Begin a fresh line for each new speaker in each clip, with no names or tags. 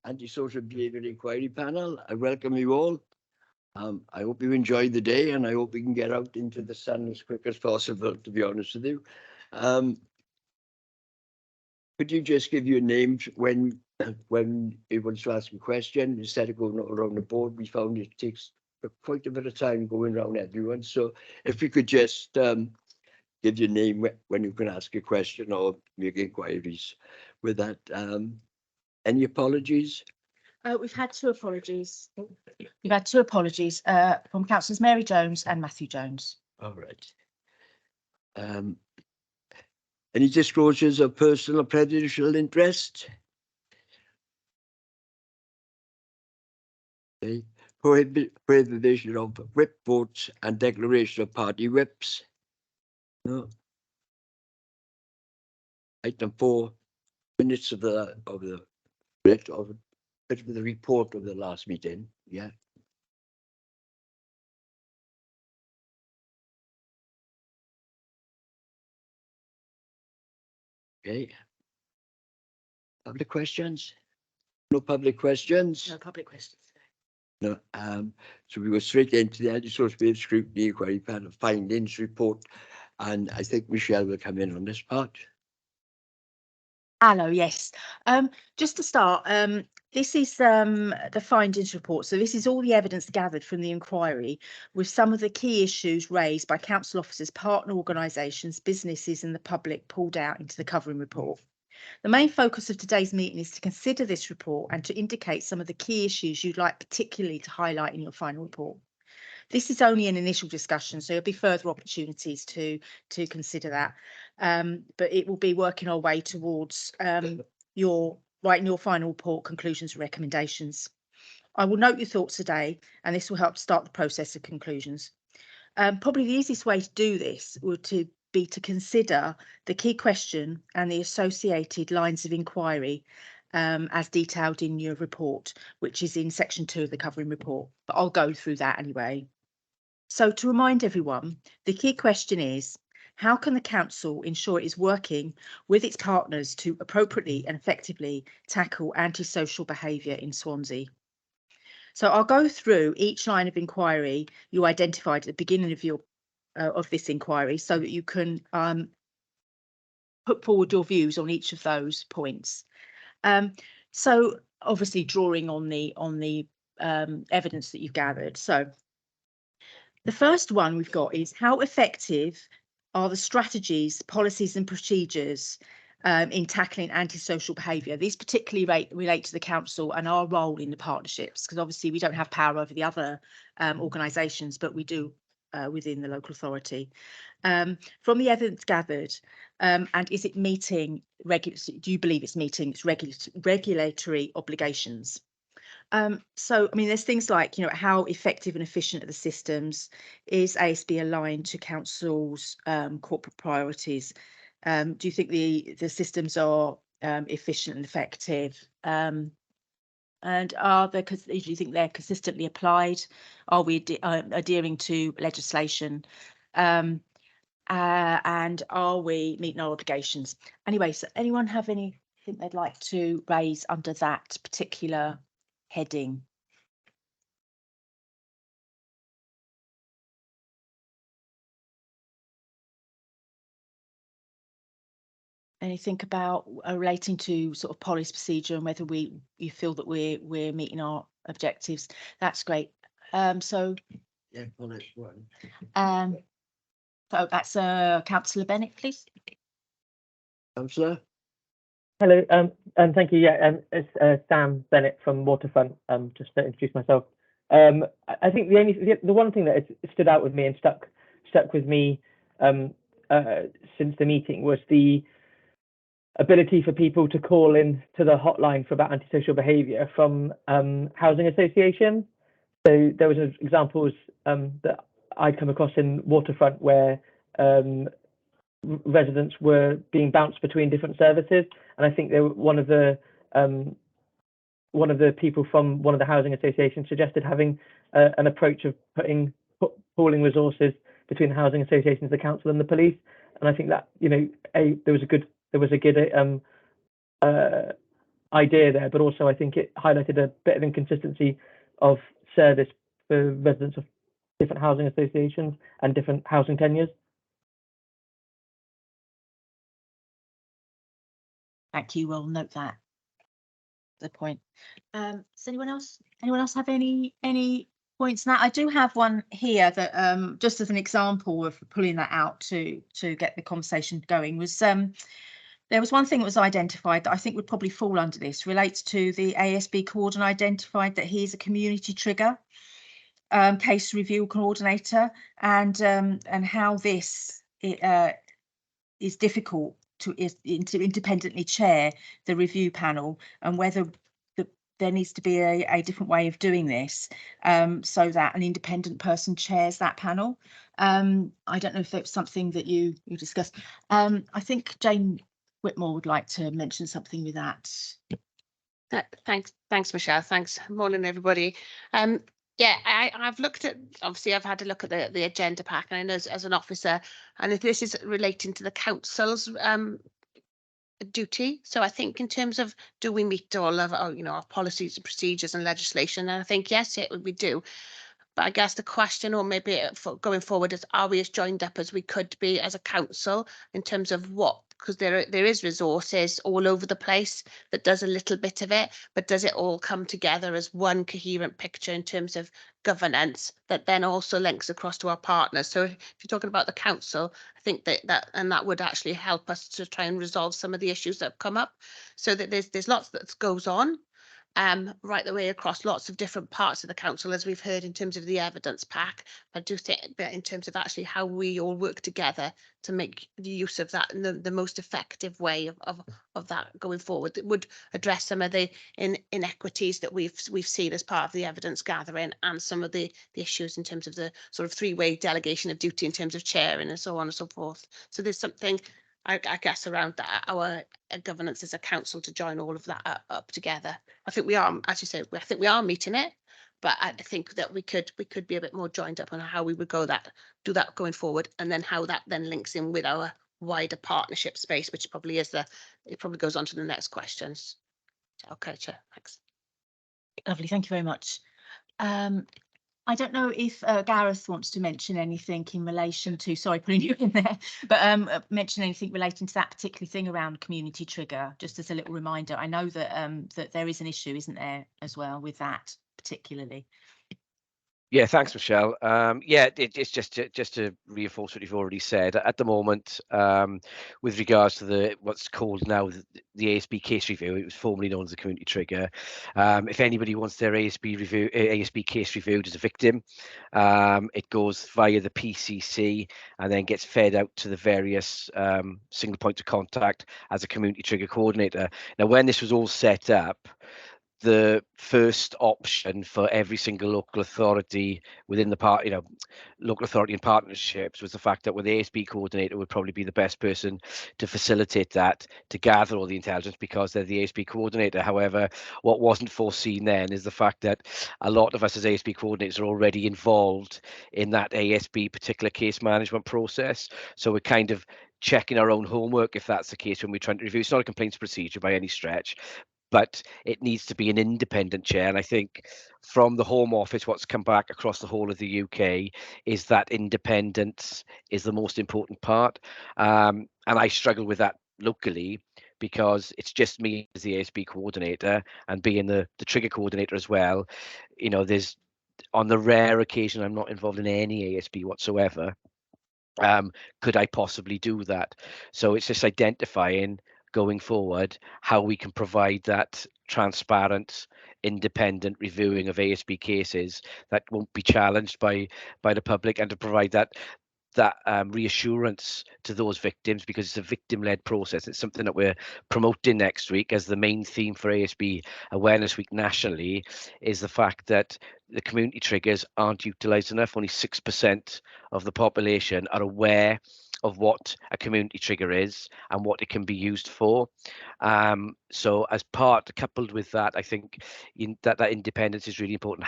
Antisocial Behaviour Inquiry Panel. I welcome you all. I hope you enjoyed the day, and I hope we can get out into the sun as quick as possible, to be honest with you. Could you just give your names when you want to ask a question, instead of going around the board? We found it takes quite a bit of time going around everyone. So if you could just give your name when you can ask a question or make inquiries. With that, any apologies?
We've had two apologies. We've had two apologies from Councillors Mary Jones and Matthew Jones.
All right. Any disclosures of personal or prejudicial interest? Okay. Prohibition of whip votes and declaration of party whips? No. Item 4, minutes of the report of the last meeting. Yeah. Okay. Public questions? No public questions?
No public questions.
No. So we go straight into the Antisocial Behaviour Scrutiny Inquiry Panel findings report, and I think Michelle will come in on this part.
Hello, yes. Just to start, this is the findings report. So this is all the evidence gathered from the inquiry, with some of the key issues raised by council officers, partner organisations, businesses and the public pulled out into the covering report. The main focus of today's meeting is to consider this report and to indicate some of the key issues you'd like particularly to highlight in your final report. This is only an initial discussion, so there'll be further opportunities to consider that. But it will be working our way towards your final report conclusions and recommendations. I will note your thoughts today, and this will help start the process of conclusions. Probably the easiest way to do this would be to consider the key question and the associated lines of inquiry as detailed in your report, which is in section 2 of the covering report, but I'll go through that anyway. So to remind everyone, the key question is, how can the council ensure it is working with its partners to appropriately and effectively tackle antisocial behaviour in Swansea? So I'll go through each line of inquiry you identified at the beginning of your of this inquiry, so that you can put forward your views on each of those points. So obviously drawing on the evidence that you've gathered. So the first one we've got is, how effective are the strategies, policies and procedures in tackling antisocial behaviour? These particularly relate to the council and our role in the partnerships, because obviously we don't have power over the other organisations, but we do within the local authority. From the evidence gathered, and is it meeting do you believe it's meeting its regulatory obligations? So, I mean, there's things like, how effective and efficient are the systems? Is ASB aligned to council's corporate priorities? Do you think the systems are efficient and effective? And do you think they're consistently applied? Are we adhering to legislation? And are we meeting our obligations? Anyway, so anyone have anything they'd like to raise under that particular heading? Anything about relating to sort of policy procedure and whether you feel that we're meeting our objectives? That's great. So
Yeah, well, that's one.
So that's Councillor Bennett, please.
Councillor?
Hello, and thank you. Yeah, it's Sam Bennett from Waterfront. Just to introduce myself. I think the one thing that stood out with me and stuck with me since the meeting was the ability for people to call in to the hotline for about antisocial behaviour from housing associations. So there was examples that I'd come across in Waterfront where residents were being bounced between different services, and I think one of the people from one of the housing associations suggested having an approach of pooling resources between the housing associations, the council, and the police. And I think that there was a good idea there, but also I think it highlighted a bit of inconsistency of service for residents of different housing associations and different housing tenures.
Thank you. We'll note that. The point. Does anyone else have any points now? I do have one here that just as an example of pulling that out to get the conversation going was there was one thing that was identified that I think would probably fall under this, relates to the ASB coordinator identified that he's a community trigger case review coordinator, and how this is difficult to independently chair the review panel, and whether there needs to be a different way of doing this so that an independent person chairs that panel. I don't know if that's something that you discussed. I think Jane Whitmore would like to mention something with that.
Thanks, Michelle. Thanks. Morning, everybody. Yeah, I've looked at, obviously I've had a look at the agenda pack, and I know as an officer, and if this is relating to the council's duty. So I think in terms of, do we meet all of our, our policies and procedures and legislation? And I think, yes, we do. But I guess the question, or maybe for going forward, is, are we as joined up as we could be as a council in terms of what? Because there is resources all over the place that does a little bit of it, but does it all come together as one coherent picture in terms of governance that then also links across to our partners? So if you're talking about the council, I think that would actually help us to try and resolve some of the issues that have come up, so that there's lots that goes on right the way across lots of different parts of the council, as we've heard in terms of the evidence pack. I do think that in terms of actually how we all work together to make the use of that in the most effective way of that going forward, that would address some of the inequities that we've seen as part of the evidence gathering, and some of the issues in terms of the sort of three-way delegation of duty in terms of chairing and so on and so forth. So there's something, I guess, around that, our governance as a council, to join all of that up together. I think we are, as you say, I think we are meeting it, but I think that we could be a bit more joined up on how we would do that going forward, and then how that then links in with our wider partnership space, which probably is it probably goes on to the next questions. Okay, Chair, thanks.
Lovely, thank you very much. I don't know if Gareth wants to mention anything in relation to, sorry, putting you in there, but mention anything relating to that particular thing around community trigger, just as a little reminder. I know that that there is an issue, isn't there, as well with that particularly.
Yeah, thanks, Michelle. Yeah, it's just to reinforce what you've already said. At the moment, with regards to what's called now the ASB case review, it was formerly known as the community trigger. If anybody wants their ASB case reviewed as a victim, it goes via the PCC and then gets fed out to the various single points of contact as a community trigger coordinator. Now, when this was all set up, the first option for every single local authority within the local authority and partnerships was the fact that the ASB coordinator would probably be the best person to facilitate that, to gather all the intelligence, because they're the ASB coordinator. However, what wasn't foreseen then is the fact that a lot of us as ASB coordinators are already involved in that ASB particular case management process. So we're kind of checking our own homework, if that's the case, when we're trying to review. It's not a complaints procedure by any stretch, but it needs to be an independent chair. And I think from the Home Office, what's come back across the whole of the UK is that independence is the most important part. And I struggle with that locally, because it's just me as the ASB coordinator, and being the trigger coordinator as well. There's, on the rare occasion I'm not involved in any ASB whatsoever, could I possibly do that? So it's just identifying, going forward, how we can provide that transparent, independent reviewing of ASB cases that won't be challenged by the public, and to provide that reassurance to those victims, because it's a victim-led process. It's something that we're promoting next week as the main theme for ASB Awareness Week nationally, is the fact that the community triggers aren't utilised enough. Only 6% of the population are aware of what a community trigger is and what it can be used for. So as part, coupled with that, I think that independence is really important.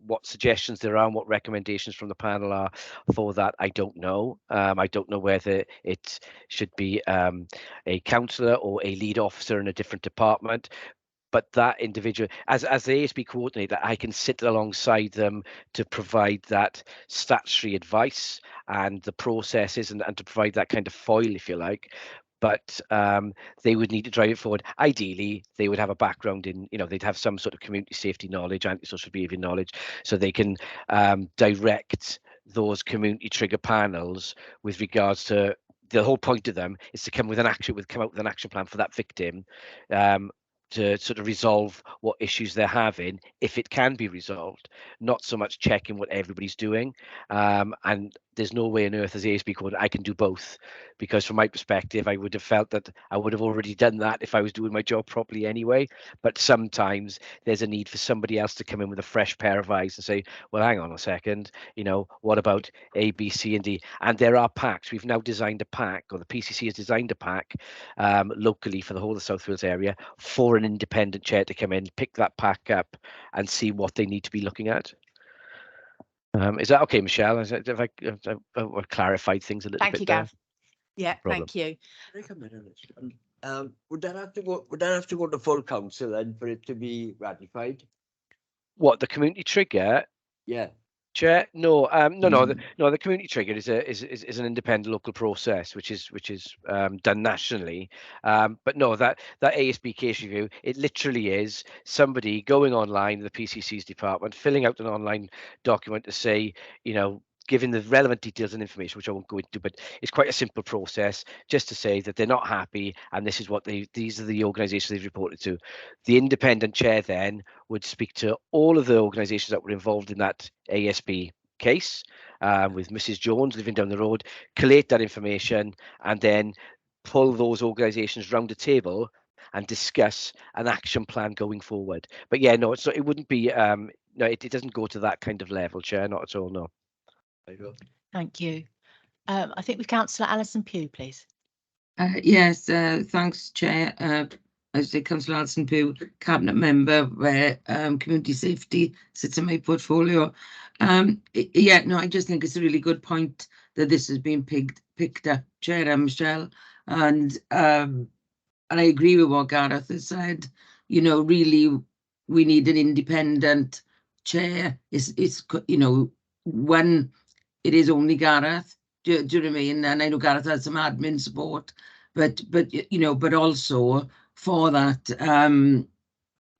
what suggestions there are and what recommendations from the panel are for that, I don't know. I don't know whether it should be a councillor or a lead officer in a different department. But that individual, as the ASB coordinator, I can sit alongside them to provide that statutory advice and the processes and to provide that kind of foil, if you like. But they would need to drive it forward. Ideally, they would have a background in, they'd have some sort of community safety knowledge, antisocial behaviour knowledge, so they can direct those community trigger panels with regards to the whole point of them is to come out with an action plan for that victim, to sort of resolve what issues they're having, if it can be resolved, not so much checking what everybody's doing. And there's no way on earth as ASB coordinator I can do both, because from my perspective, I would have felt that I would have already done that if I was doing my job properly anyway. But sometimes there's a need for somebody else to come in with a fresh pair of eyes and say, well, hang on a second, what about A, B, C, and D? And there are packs. We've now designed a pack, or the PCC has designed a pack locally for the whole of the South Wales area for an independent chair to come in, pick that pack up and see what they need to be looking at. Is that okay, Michelle? Have I clarified things a little
Thank
bit
you,
there?
Gav. Yeah,
Problem.
thank you.
Can I come in on this? Would that have to go to full council then for it to be ratified?
What, the community trigger?
Yeah.
Chair? No, no. The community trigger is an independent local process, which is done nationally. But no, that ASB case review, it literally is somebody going online, the PCC's department, filling out an online document to say, giving the relevant details and information, which I won't go into, but it's quite a simple process, just to say that they're not happy and this is what these are the organisations they've reported to. The independent chair then would speak to all of the organisations that were involved in that ASB case, with Mrs. Jones living down the road, collate that information and then pull those organisations round the table and discuss an action plan going forward. But yeah, no, it wouldn't be, no, it doesn't go to that kind of level, Chair, not at all, no.
Thank you. I think with Councillor Alison Pugh, please.
Yes, thanks, Chair. I say Councillor Alison Pugh, Cabinet Member, where community safety sits in my portfolio. Yeah, no, I just think it's a really good point that this has been picked up, Chair Michelle, and I agree with what Gareth has said. Really, we need an independent chair. It's when it is only Gareth. Do you know what I mean? And I know Gareth has some admin support, but also for that,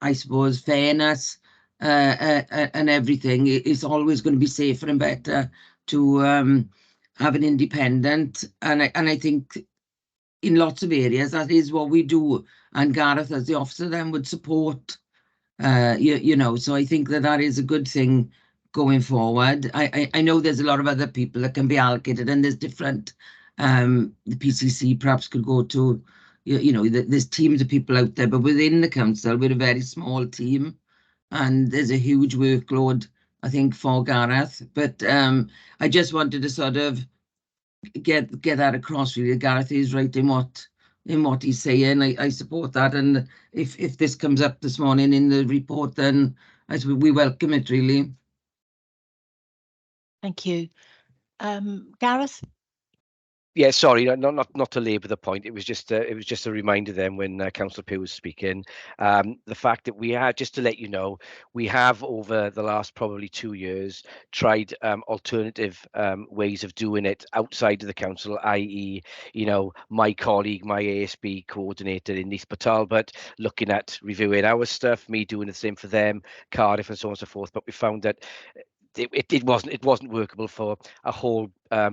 I suppose, fairness and everything, it's always going to be safer and better to have an independent. And I think in lots of areas that is what we do. And Gareth, as the officer, then would support. So I think that is a good thing going forward. I know there's a lot of other people that can be allocated, and there's different. The PCC perhaps could go to, there's teams of people out there, but within the council, we're a very small team, and there's a huge workload, I think, for Gareth. But I just wanted to sort of get that across. Really, Gareth is right in what he's saying. I support that, and if this comes up this morning in the report, then we welcome it, really.
Thank you. Gareth?
Yeah, sorry, not to labour the point. It was just a reminder then when Councillor Pugh was speaking, the fact that we had, just to let you know, we have over the last probably 2 years tried alternative ways of doing it outside of the council, i.e., my colleague, my ASB coordinator in East Talbot, looking at reviewing our stuff, me doing the same for them, Cardiff, and so on and so forth. But we found that it wasn't workable for a whole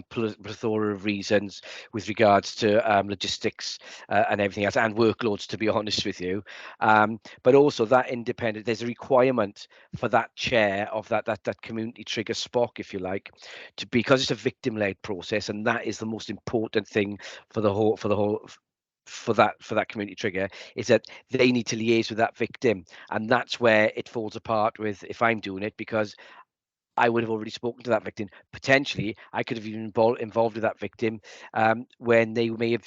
plethora of reasons with regards to logistics and everything else, and workloads, to be honest with you. But also that independent, there's a requirement for that chair of that community trigger SPOC, if you like, because it's a victim-led process, and that is the most important thing for that community trigger, is that they need to liaise with that victim. And that's where it falls apart with if I'm doing it, because I would have already spoken to that victim. Potentially, I could have even involved with that victim when they may have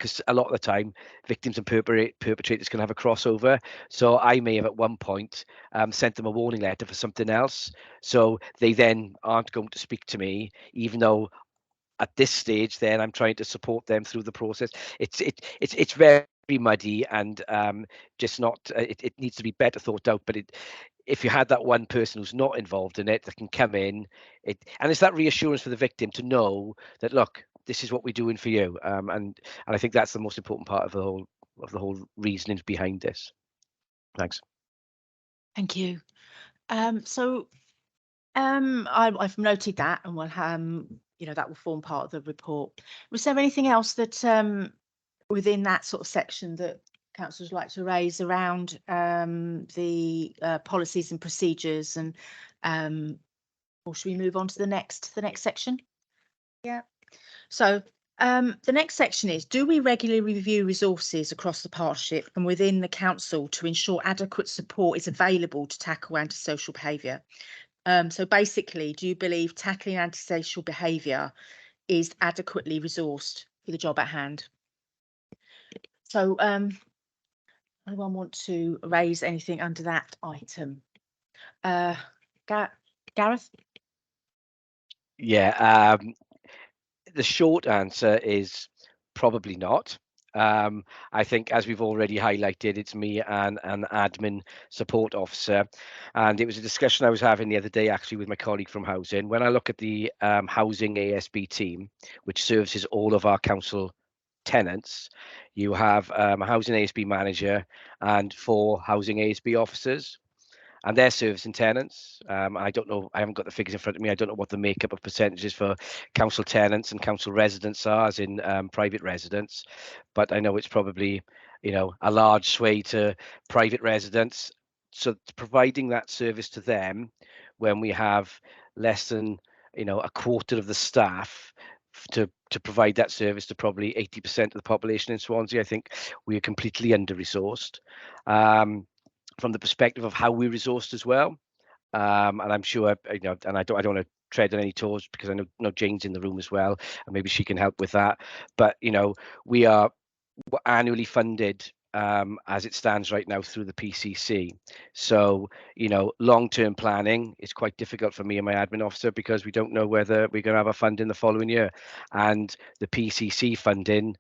because a lot of the time victims and perpetrators can have a crossover. So I may have at one point sent them a warning letter for something else. So they then aren't going to speak to me, even though at this stage then I'm trying to support them through the process. It's very muddy, and just not it needs to be better thought out. But if you had that one person who's not involved in it that can come in, and it's that reassurance for the victim to know that, look, this is what we're doing for you, and I think that's the most important part of the whole reasoning behind this. Thanks.
Thank you. I've noted that, and we'll that will form part of the report. Was there anything else that within that sort of section that councillors would like to raise around the policies and procedures, and or should we move on to the next section? Yeah. So the next section is, do we regularly review resources across the partnership and within the council to ensure adequate support is available to tackle antisocial behaviour? So basically, do you believe tackling antisocial behaviour is adequately resourced for the job at hand? So anyone want to raise anything under that item? Gareth?
Yeah, the short answer is probably not. I think, as we've already highlighted, it's me and an admin support officer, and it was a discussion I was having the other day actually with my colleague from housing. When I look at the housing ASB team, which services all of our council tenants, you have a housing ASB manager and 4 housing ASB officers, and they're servicing tenants. I don't know, I haven't got the figures in front of me. I don't know what the makeup of percentages for council tenants and council residents are, as in private residents, but I know it's probably, a large sway to private residents. So providing that service to them when we have less than, a quarter of the staff to provide that service to probably 80% of the population in Swansea, I think we are completely under-resourced. From the perspective of how we resourced as well, and I'm sure, and I don't want to tread on any toes, because I know Jane's in the room as well, and maybe she can help with that. But we are annually funded as it stands right now through the PCC. So long-term planning is quite difficult for me and my admin officer, because we don't know whether we're going to have a fund in the following year, and the PCC funding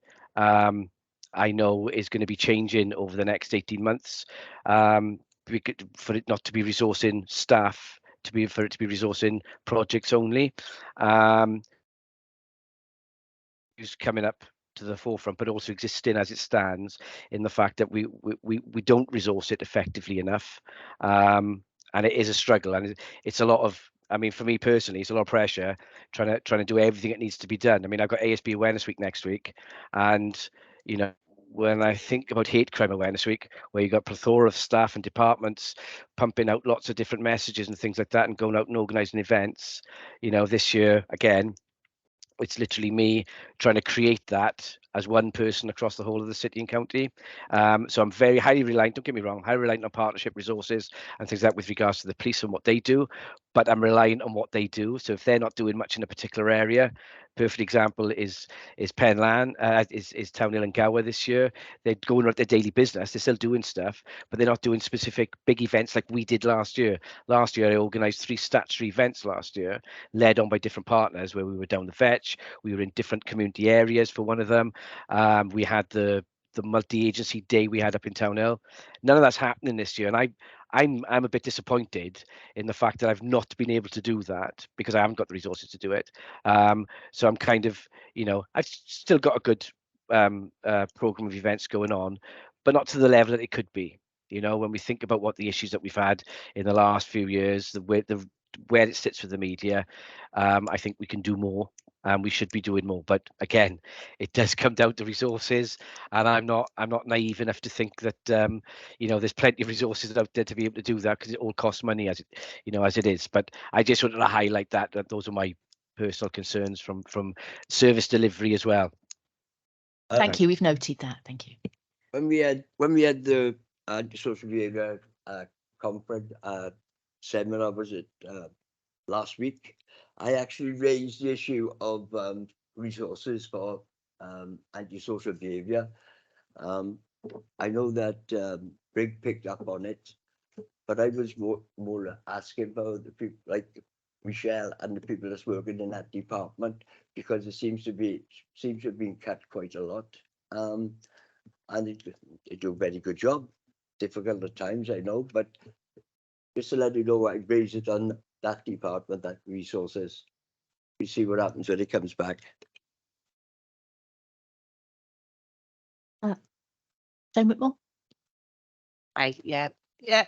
I know is going to be changing over the next 18 months, for it not to be resourcing staff, for it to be resourcing projects only. Who's coming up to the forefront, but also existing as it stands, in the fact that we don't resource it effectively enough, and it is a struggle, and it's a lot of, I mean, for me personally, it's a lot of pressure trying to do everything that needs to be done. I mean, I've got ASB Awareness Week next week, and when I think about Hate Crime Awareness Week, where you've got a plethora of staff and departments pumping out lots of different messages and things like that, and going out and organising events, this year again, it's literally me trying to create that as one person across the whole of the city and county. So I'm very highly reliant, don't get me wrong, highly reliant on partnership resources and things like that with regards to the police and what they do, but I'm reliant on what they do. So if they're not doing much in a particular area, perfect example is Penlan, is Town Hill and Gower this year. They're going about their daily business, they're still doing stuff, but they're not doing specific big events like we did last year. Last year I organised 3 statutory events last year, led on by different partners, where we were down the Vetch, we were in different community areas for one of them. We had the multi-agency day we had up in Town Hill. None of that's happening this year, and I'm a bit disappointed in the fact that I've not been able to do that, because I haven't got the resources to do it. So I'm kind of, I've still got a good program of events going on, but not to the level that it could be. When we think about what the issues that we've had in the last few years, where it sits with the media, I think we can do more, and we should be doing more. But again, it does come down to resources, and I'm not naive enough to think that there's plenty of resources out there to be able to do that, because it all costs money as it is. But I just wanted to highlight that those are my personal concerns from service delivery as well.
Thank you. We've noted that. Thank you.
When we had the social behaviour conference seminar, was it last week, I actually raised the issue of resources for antisocial behaviour. I know that Brig picked up on it, but I was more asking about the people like Michelle and the people that's working in that department, because it seems to have been cut quite a lot. And they do a very good job. Difficult at times, I know, but just to let you know, I raised it on that department, that resources. We see what happens when it comes back.
Jane Whitmore?
Yeah.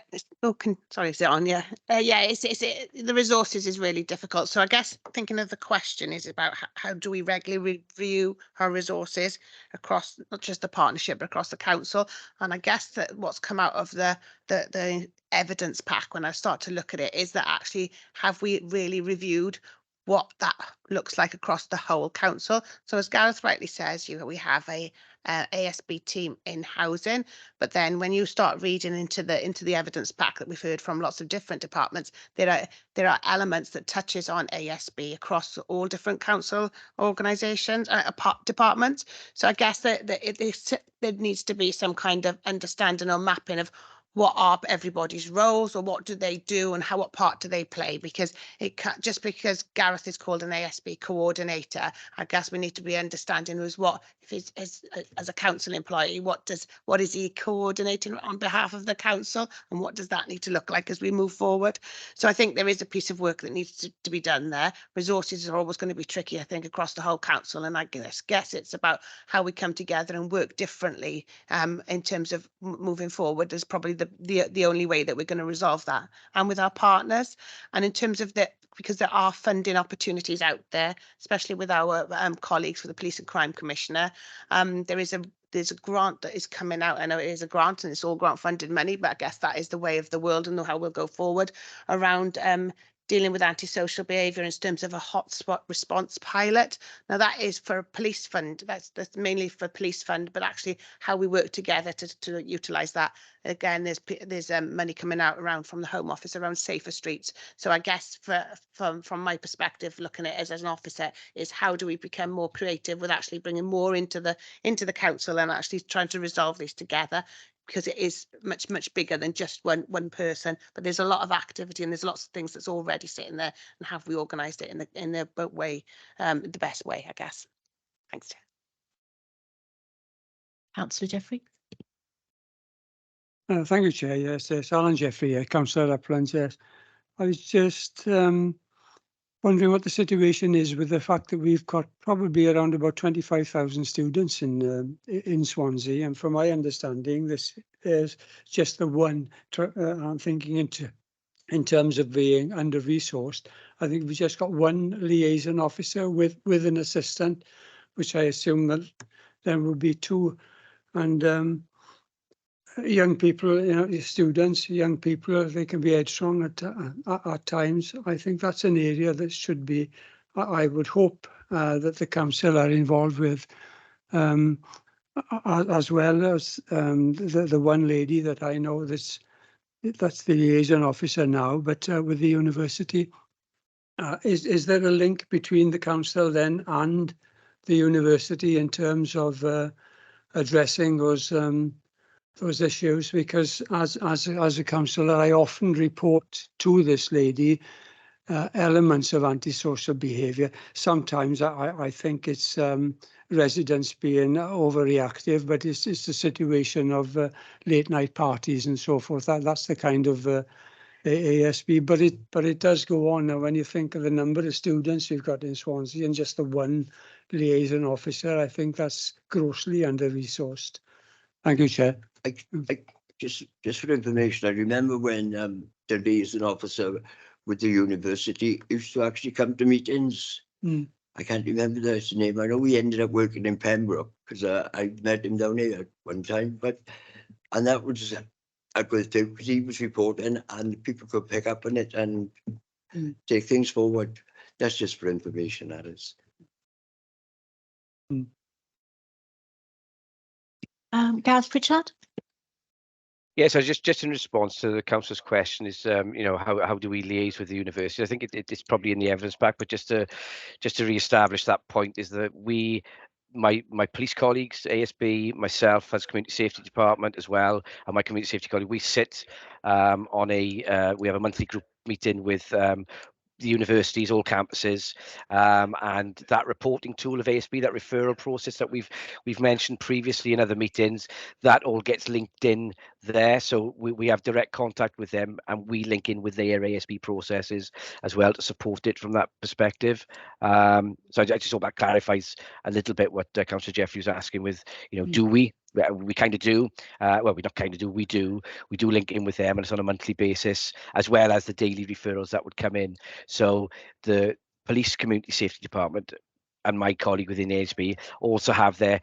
Sorry, is it on? Yeah. The resources is really difficult. So I guess thinking of the question is about how do we regularly review our resources across not just the partnership but across the council. And I guess that what's come out of the evidence pack when I start to look at it is that actually have we really reviewed what that looks like across the whole council. So as Gareth rightly says, we have a ASB team in housing, but then when you start reading into the evidence pack that we've heard from lots of different departments, there are elements that touches on ASB across all different council organisations, departments. So I guess that there needs to be some kind of understanding or mapping of what are everybody's roles, or what do they do, and what part do they play? Because it can't, just because Gareth is called an ASB coordinator, I guess we need to be understanding is what, if he's as a council employee, what is he coordinating on behalf of the council, and what does that need to look like as we move forward? So I think there is a piece of work that needs to be done there. Resources are always going to be tricky, I think, across the whole council, and I guess it's about how we come together and work differently in terms of moving forward. Is probably the only way that we're going to resolve that, and with our partners. And in terms of because there are funding opportunities out there, especially with our colleagues with the Police and Crime Commissioner, there's a grant that is coming out. I know it is a grant and it's all grant funded money, but I guess that is the way of the world and how we'll go forward around dealing with antisocial behaviour in terms of a hotspot response pilot. Now that is for a police fund. That's mainly for police fund, but actually how we work together to utilise that. Again, there's money coming out around from the Home Office around safer streets. So I guess from my perspective, looking at it as an officer, is how do we become more creative with actually bringing more into the council and actually trying to resolve these together, because it is much bigger than just one person. But there's a lot of activity and there's lots of things that's already sitting there, and have we organised it in the way, the best way, I guess. Thanks.
Councillor Jeffrey?
Thank you, Chair. Yes, it's Alan Jeffrey, Councillor Uplands. Yes, I was just wondering what the situation is with the fact that we've got probably around about 25,000 students in Swansea, and from my understanding, this is just the one. I'm thinking in terms of being under-resourced. I think we've just got one liaison officer with an assistant, which I assume that there will be two, and young people, students, young people, they can be headstrong at times. I think that's an area that should be, I would hope that the council are involved with, as well as the one lady that I know that's the liaison officer now, but with the university. Is there a link between the council then and the university in terms of addressing those issues? Because as a councillor, I often report to this lady elements of antisocial behaviour. Sometimes I think it's residents being overreactive, but it's a situation of late night parties and so forth. That's the kind of ASB, but it does go on. Now, when you think of the number of students you've got in Swansea and just the one liaison officer, I think that's grossly under-resourced. Thank you, Chair.
Just for information, I remember when the liaison officer with the university used to actually come to meetings. I can't remember his name. I know he ended up working in Pembroke because I met him down here at one time. And that was a good thing because he was reporting and people could pick up on it and take things forward. That's just for information, that is.
Gareth Pritchard?
Yeah, so just in response to the councillor's question is, how do we liaise with the university? I think it's probably in the evidence pack, but just to re-establish that point is that we my police colleagues, ASB, myself as community safety department as well, and my community safety colleague, we sit on we have a monthly group meeting with the universities, all campuses, and that reporting tool of ASB, that referral process that we've mentioned previously in other meetings, that all gets linked in there. So we have direct contact with them, and we link in with their ASB processes as well to support it from that perspective. So I just hope that clarifies a little bit what Councillor Jeffrey was asking with, do we? We kind of do. Well, we not kind of do. We do. We do link in with them, and it's on a monthly basis, as well as the daily referrals that would come in. So the police community safety department and my colleague within ASB also have their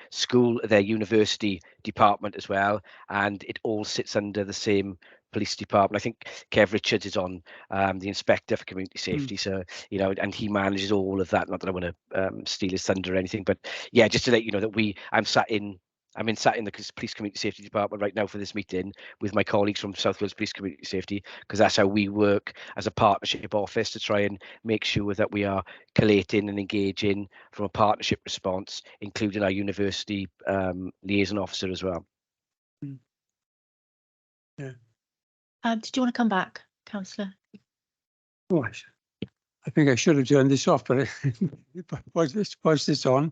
university department as well, and it all sits under the same police department. I think Kev Richards is on the inspector for community safety, so and he manages all of that. Not that I want to steal his thunder or anything, but yeah, just to let you know that I'm sat in the police community safety department right now for this meeting with my colleagues from South Wales Police Community Safety, because that's how we work as a partnership office to try and make sure that we are collating and engaging from a partnership response, including our university liaison officer as well.
Yeah.
Did you want to come back, Councillor?
Oh, I think I should have turned this off, but was this on?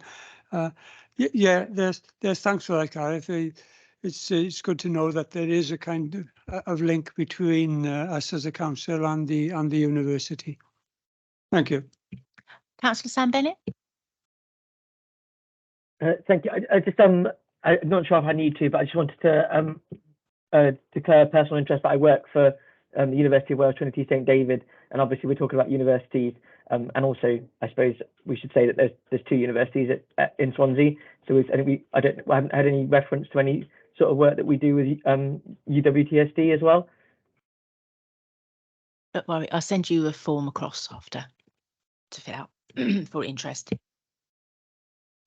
Yeah, there's thanks for that, Gareth. It's good to know that there is a kind of link between us as a council and the university. Thank you.
Councillor Sam Bennett?
Thank you. I just I'm not sure if I need to, but I just wanted to declare personal interest that I work for the University of Wales Trinity St David, and obviously we're talking about universities, and also I suppose we should say that there's two universities in Swansea. So I haven't had any reference to any sort of work that we do with UWTSD as well.
Don't worry, I'll send you a form across after to fill out for interest.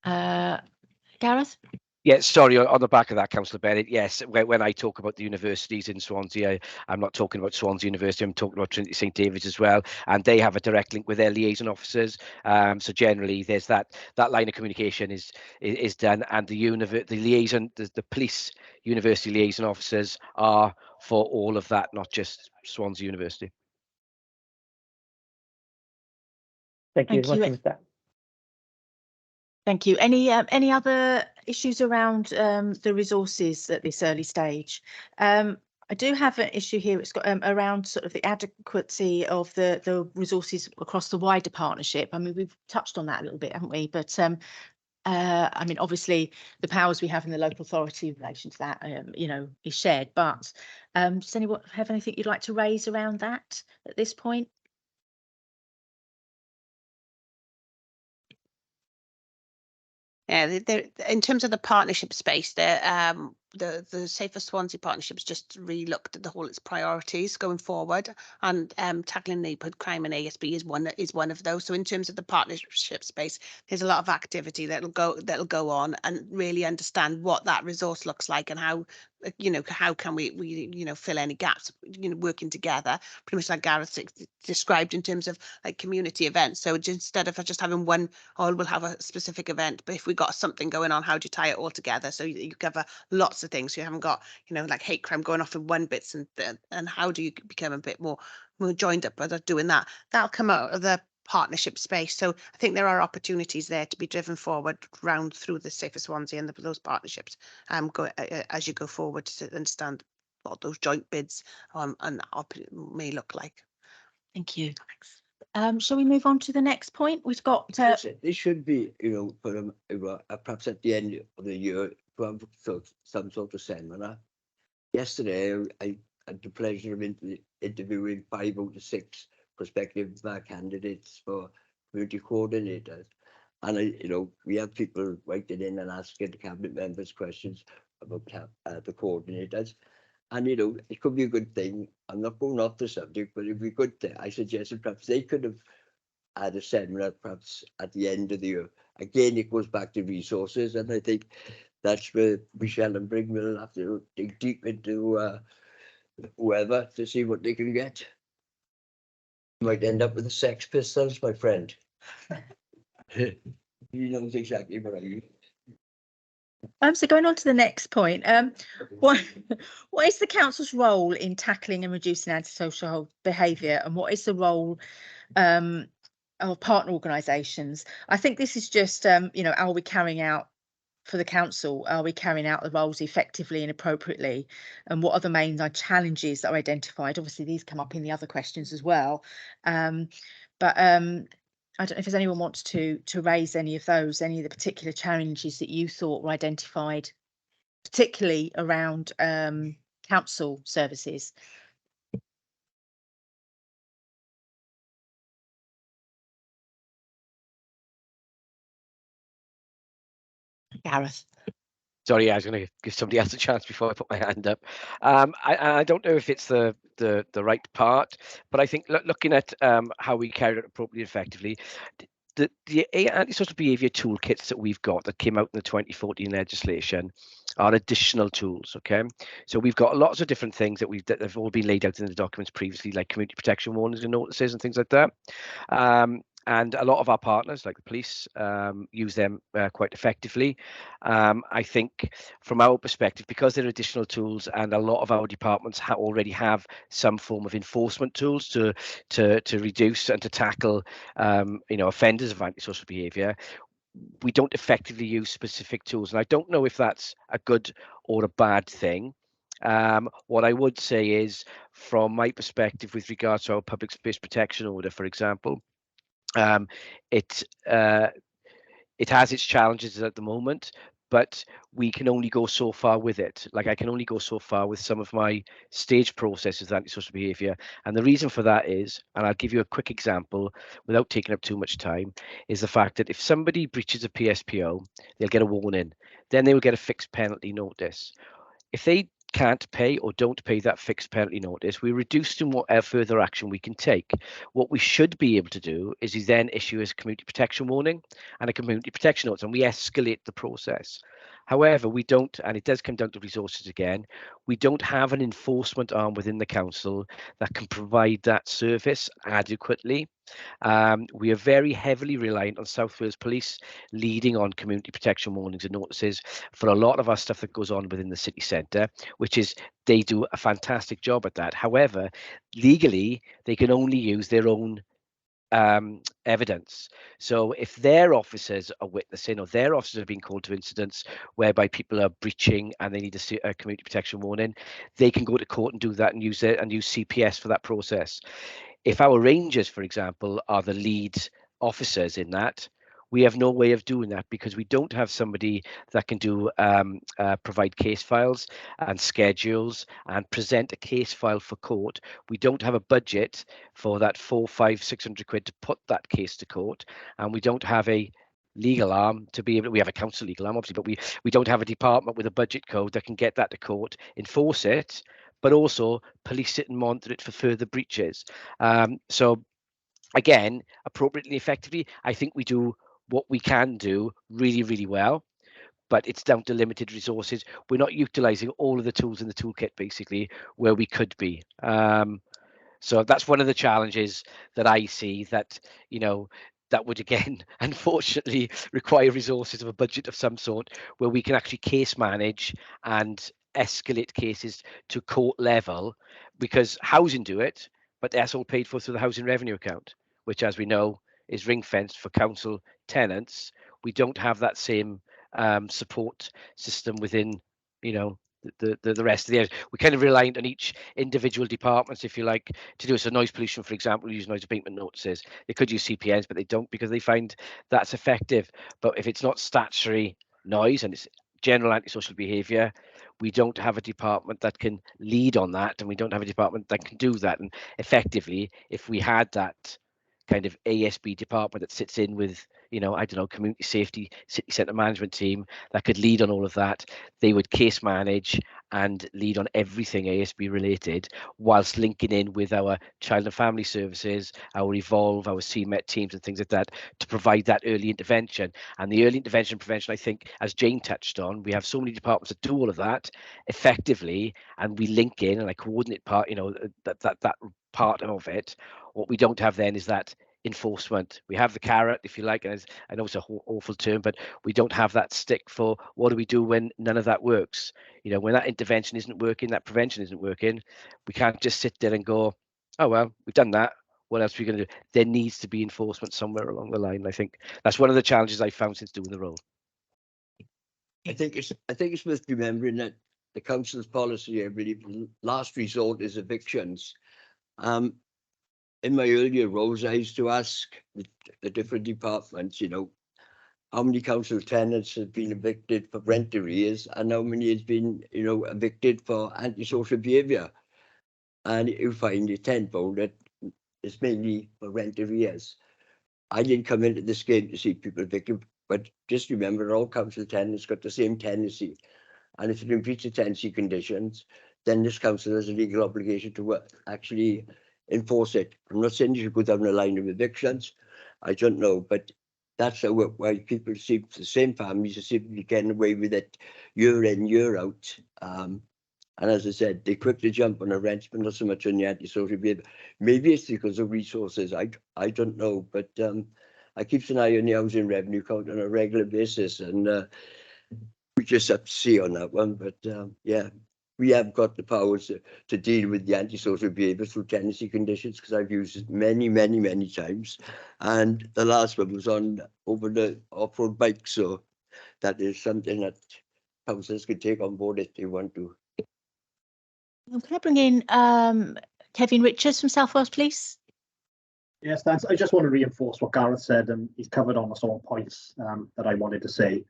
Gareth?
Yeah, sorry, on the back of that, Councillor Bennett, yes, when I talk about the universities in Swansea, I'm not talking about Swansea University, I'm talking about Trinity St David's as well, and they have a direct link with their liaison officers. So generally, there's that line of communication is done, and the police university liaison officers are for all of that, not just Swansea University.
Thank you.
Thank you. Any other issues around the resources at this early stage? I do have an issue here. It's got around sort of the adequacy of the resources across the wider partnership. I mean, we've touched on that a little bit, haven't we? But I mean, obviously, the powers we have in the local authority in relation to that, is shared. But does anyone have anything you'd like to raise around that at this point?
Yeah, in terms of the partnership space, the Safer Swansea partnerships just re-looked at the whole its priorities going forward, and tackling neighbourhood crime and ASB is one of those. So in terms of the partnership space, there's a lot of activity that'll go on, and really understand what that resource looks like and how how can we fill any gaps, working together, pretty much like Gareth described in terms of like community events. So instead of just having one, we'll have a specific event, but if we got something going on, how do you tie it all together so you cover lots of things? So you haven't got like hate crime going off in one bits, and how do you become a bit more joined up by doing that? That'll come out of the partnership space. So I think there are opportunities there to be driven forward round through the Safer Swansea and those partnerships as you go forward, to understand what those joint bids may look like.
Thank you. Shall we move on to the next point? We've got
this should be for perhaps at the end of the year to have some sort of seminar. Yesterday I had the pleasure of interviewing 5 out of 6 prospective candidates for community coordinators, and we have people writing in and asking the cabinet members questions about the coordinators, and it could be a good thing. I'm not going off the subject, but it'd be good. I suggested perhaps they could have had a seminar perhaps at the end of the year. Again, it goes back to resources, and I think that's where Michelle and Brig will have to dig deep into whoever to see what they can get. Might end up with the Sex Pistols, my friend. He knows exactly what I mean.
So going on to the next point, what what is the council's role in tackling and reducing antisocial behaviour, and what is the role of partner organisations? I think this is just you know, are we carrying out for the council? Are we carrying out the roles effectively and appropriately? And what are the main challenges that are identified? Obviously, these come up in the other questions as well. But I don't know if there's anyone wants to raise any of those, any of the particular challenges that you thought were identified, particularly around council services. Gareth.
Sorry, I was going to give somebody else a chance before I put my hand up. I don't know if it's the right part, but I think looking at how we carried it appropriately effectively, the antisocial behaviour toolkits that we've got that came out in the 2014 legislation are additional tools. Okay, so we've got lots of different things that have all been laid out in the documents previously, like community protection warnings and notices and things like that. And a lot of our partners, like the police, use them quite effectively. I think from our perspective, because they're additional tools and a lot of our departments already have some form of enforcement tools to reduce and to tackle offenders of antisocial behaviour, we don't effectively use specific tools. And I don't know if that's a good or a bad thing. What I would say is, from my perspective, with regards to our public space protection order, for example, it has its challenges at the moment, but we can only go so far with it. Like, I can only go so far with some of my stage processes of antisocial behaviour. And the reason for that is, and I'll give you a quick example without taking up too much time, is the fact that if somebody breaches a PSPO, they'll get a warning. Then they will get a fixed penalty notice. If they can't pay or don't pay that fixed penalty notice, we reduce them whatever further action we can take. What we should be able to do is we then issue a community protection warning and a community protection notice, and we escalate the process. However, we don't, and it does come down to resources again, we don't have an enforcement arm within the council that can provide that service adequately. We are very heavily reliant on South Wales Police leading on community protection warnings and notices for a lot of our stuff that goes on within the city centre, which is, they do a fantastic job at that. However, legally, they can only use their own evidence. So if their officers are witnessing, or their officers have been called to incidents whereby people are breaching and they need a community protection warning, they can go to court and do that and use CPS for that process. If our rangers, for example, are the lead officers in that, we have no way of doing that because we don't have somebody that can do provide case files and schedules and present a case file for court. We don't have a budget for that 400, 500, 600 quid to put that case to court, and we don't have a legal arm to be able. We have a council legal arm, obviously, but we don't have a department with a budget code that can get that to court, enforce it, but also police it and monitor it for further breaches. So again, appropriately, effectively, I think we do what we can do really, really well, but it's down to limited resources. We're not utilizing all of the tools in the toolkit, basically, where we could be. So that's one of the challenges that I see, that, that would, again, unfortunately, require resources of a budget of some sort, where we can actually case manage and escalate cases to court level, because housing do it, but that's all paid for through the housing revenue account, which, as we know, is ring fenced for council tenants. We don't have that same support system within, the rest of the areas. We're kind of reliant on each individual departments, if you like, to do it. So noise pollution, for example, we use noise abatement notices. They could use CPNs, but they don't, because they find that's effective. But if it's not statutory noise and it's general antisocial behaviour, we don't have a department that can lead on that, and we don't have a department that can do that. And effectively, if we had that kind of ASB department that sits in with, community safety, city centre management team that could lead on all of that, they would case manage and lead on everything ASB related, whilst linking in with our child and family services, our Evolve, our CMET teams and things like that, to provide that early intervention. And the early intervention prevention, I think, as Jane touched on, we have so many departments that do all of that effectively, and we link in and I coordinate part, that part of it. What we don't have then is that enforcement. We have the carrot, if you like, and I know it's an awful term, but we don't have that stick for what do we do when none of that works. When that intervention isn't working, that prevention isn't working, we can't just sit there and go, oh, well, we've done that. What else are we going to do? There needs to be enforcement somewhere along the line. I think that's one of the challenges I've found since doing the role.
I think it's worth remembering that the council's policy, I believe, last resort is evictions. In my earlier roles, I used to ask the different departments, how many council tenants have been evicted for rent arrears and how many has been, evicted for antisocial behaviour. And you find it tenfold that it's mainly for rent arrears. I didn't come into this game to see people evicted, but just remember all council tenants got the same tenancy. And if you can breach the tenancy conditions, then this council has a legal obligation to actually enforce it. I'm not saying you should go down the line of evictions. I don't know, but that's why people see the same families seem to be getting away with it year in, year out. And as I said, they're quick to jump on a rent, but not so much on the antisocial behaviour. Maybe it's because of resources. I don't know, but I keep an eye on the housing revenue count on a regular basis, and we just have to see on that one. But yeah, we have got the powers to deal with the antisocial behaviour through tenancy conditions, because I've used it many, many, many times. And the last one was on over the off-road bike. So that is something that councillors can take on board if they want to.
Can I bring in Kevin Richards from South Wales, please?
Yes, thanks. I just want to reinforce what Gareth said, and he's covered almost all points that I wanted to say.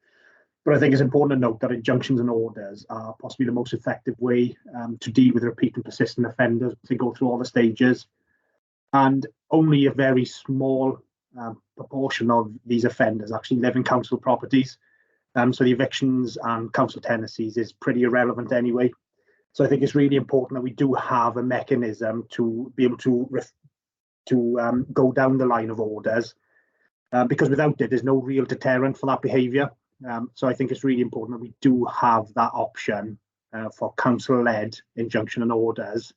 But I think it's important to note that injunctions and orders are possibly the most effective way to deal with repeat and persistent offenders. They go through all the stages, and only a very small proportion of these offenders actually live in council properties. So the evictions and council tenancies is pretty irrelevant anyway. So I think it's really important that we do have a mechanism to be able to go down the line of orders, because without it, there's no real deterrent for that behaviour. So I think it's really important that we do have that option for council-led injunction and orders,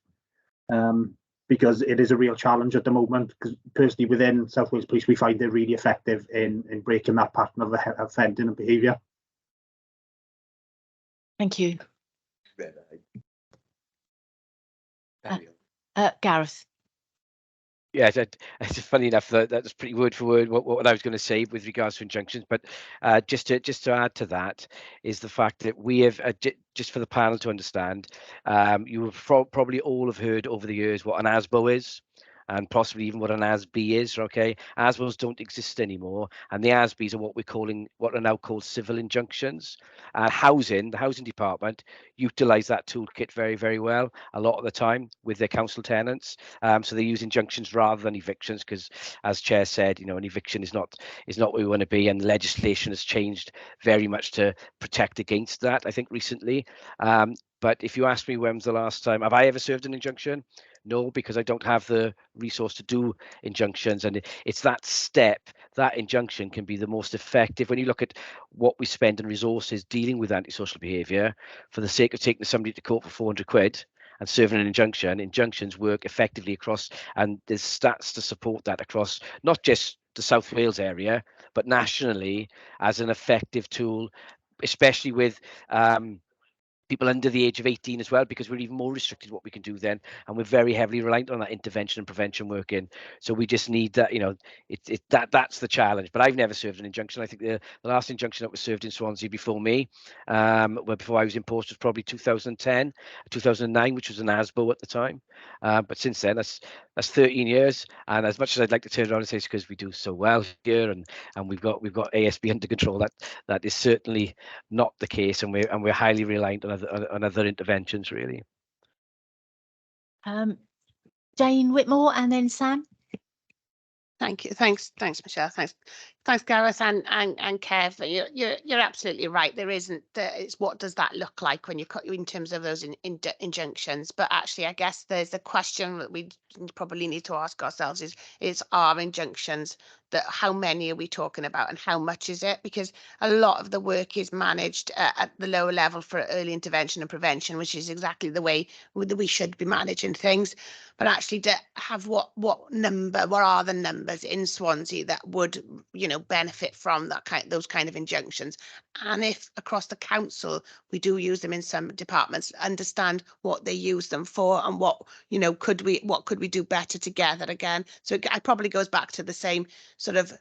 because it is a real challenge at the moment. Because personally, within South Wales Police, we find they're really effective in breaking that pattern of offending and behaviour.
Thank you. Gareth.
Yeah, it's funny enough that's pretty word for word what I was going to say with regards to injunctions. But just to add to that is the fact that we have, just for the panel to understand, you have probably all have heard over the years what an ASBO is, and possibly even what an ASB is. Okay, ASBOs don't exist anymore, and the ASBs are what are now called civil injunctions. The housing department utilize that toolkit very, very well a lot of the time with their council tenants. So they use injunctions rather than evictions, because, as Chair said, an eviction is not what we want to be, and legislation has changed very much to protect against that, I think, recently. But if you ask me when was the last time, have I ever served an injunction? No, because I don't have the resource to do injunctions. And it's that step, that injunction can be the most effective. When you look at what we spend on resources dealing with antisocial behaviour, for the sake of taking somebody to court for 400 quid and serving an injunction, injunctions work effectively across, and there's stats to support that across not just the South Wales area, but nationally as an effective tool, especially with people under the age of 18 as well, because we're even more restricted what we can do then, and we're very heavily reliant on that intervention and prevention working. So we just need that, that's the challenge. But I've never served an injunction. I think the last injunction that was served in Swansea before me, before I was in post, was probably 2010, 2009, which was an ASBO at the time. But since then, that's 13 years. And as much as I'd like to turn around and say it's because we do so well here and we've got ASB under control, that is certainly not the case, and we're highly reliant on other interventions, really.
Jane Whitmore and then Sam.
Thank you. Thanks, Michelle. Thanks. Thanks, Gareth and Kev. You're absolutely right. There isn't. It's what does that look like when you in terms of those injunctions? But actually, I guess there's a question that we probably need to ask ourselves: is our injunctions, that how many are we talking about and how much is it? Because a lot of the work is managed at the lower level for early intervention and prevention, which is exactly the way we should be managing things. But actually, to have what are the numbers in Swansea that would, you know, benefit from those kind of injunctions? And if across the council we do use them in some departments, understand what they use them for and what, you know, could we do better together again? So it probably goes back to the same sort of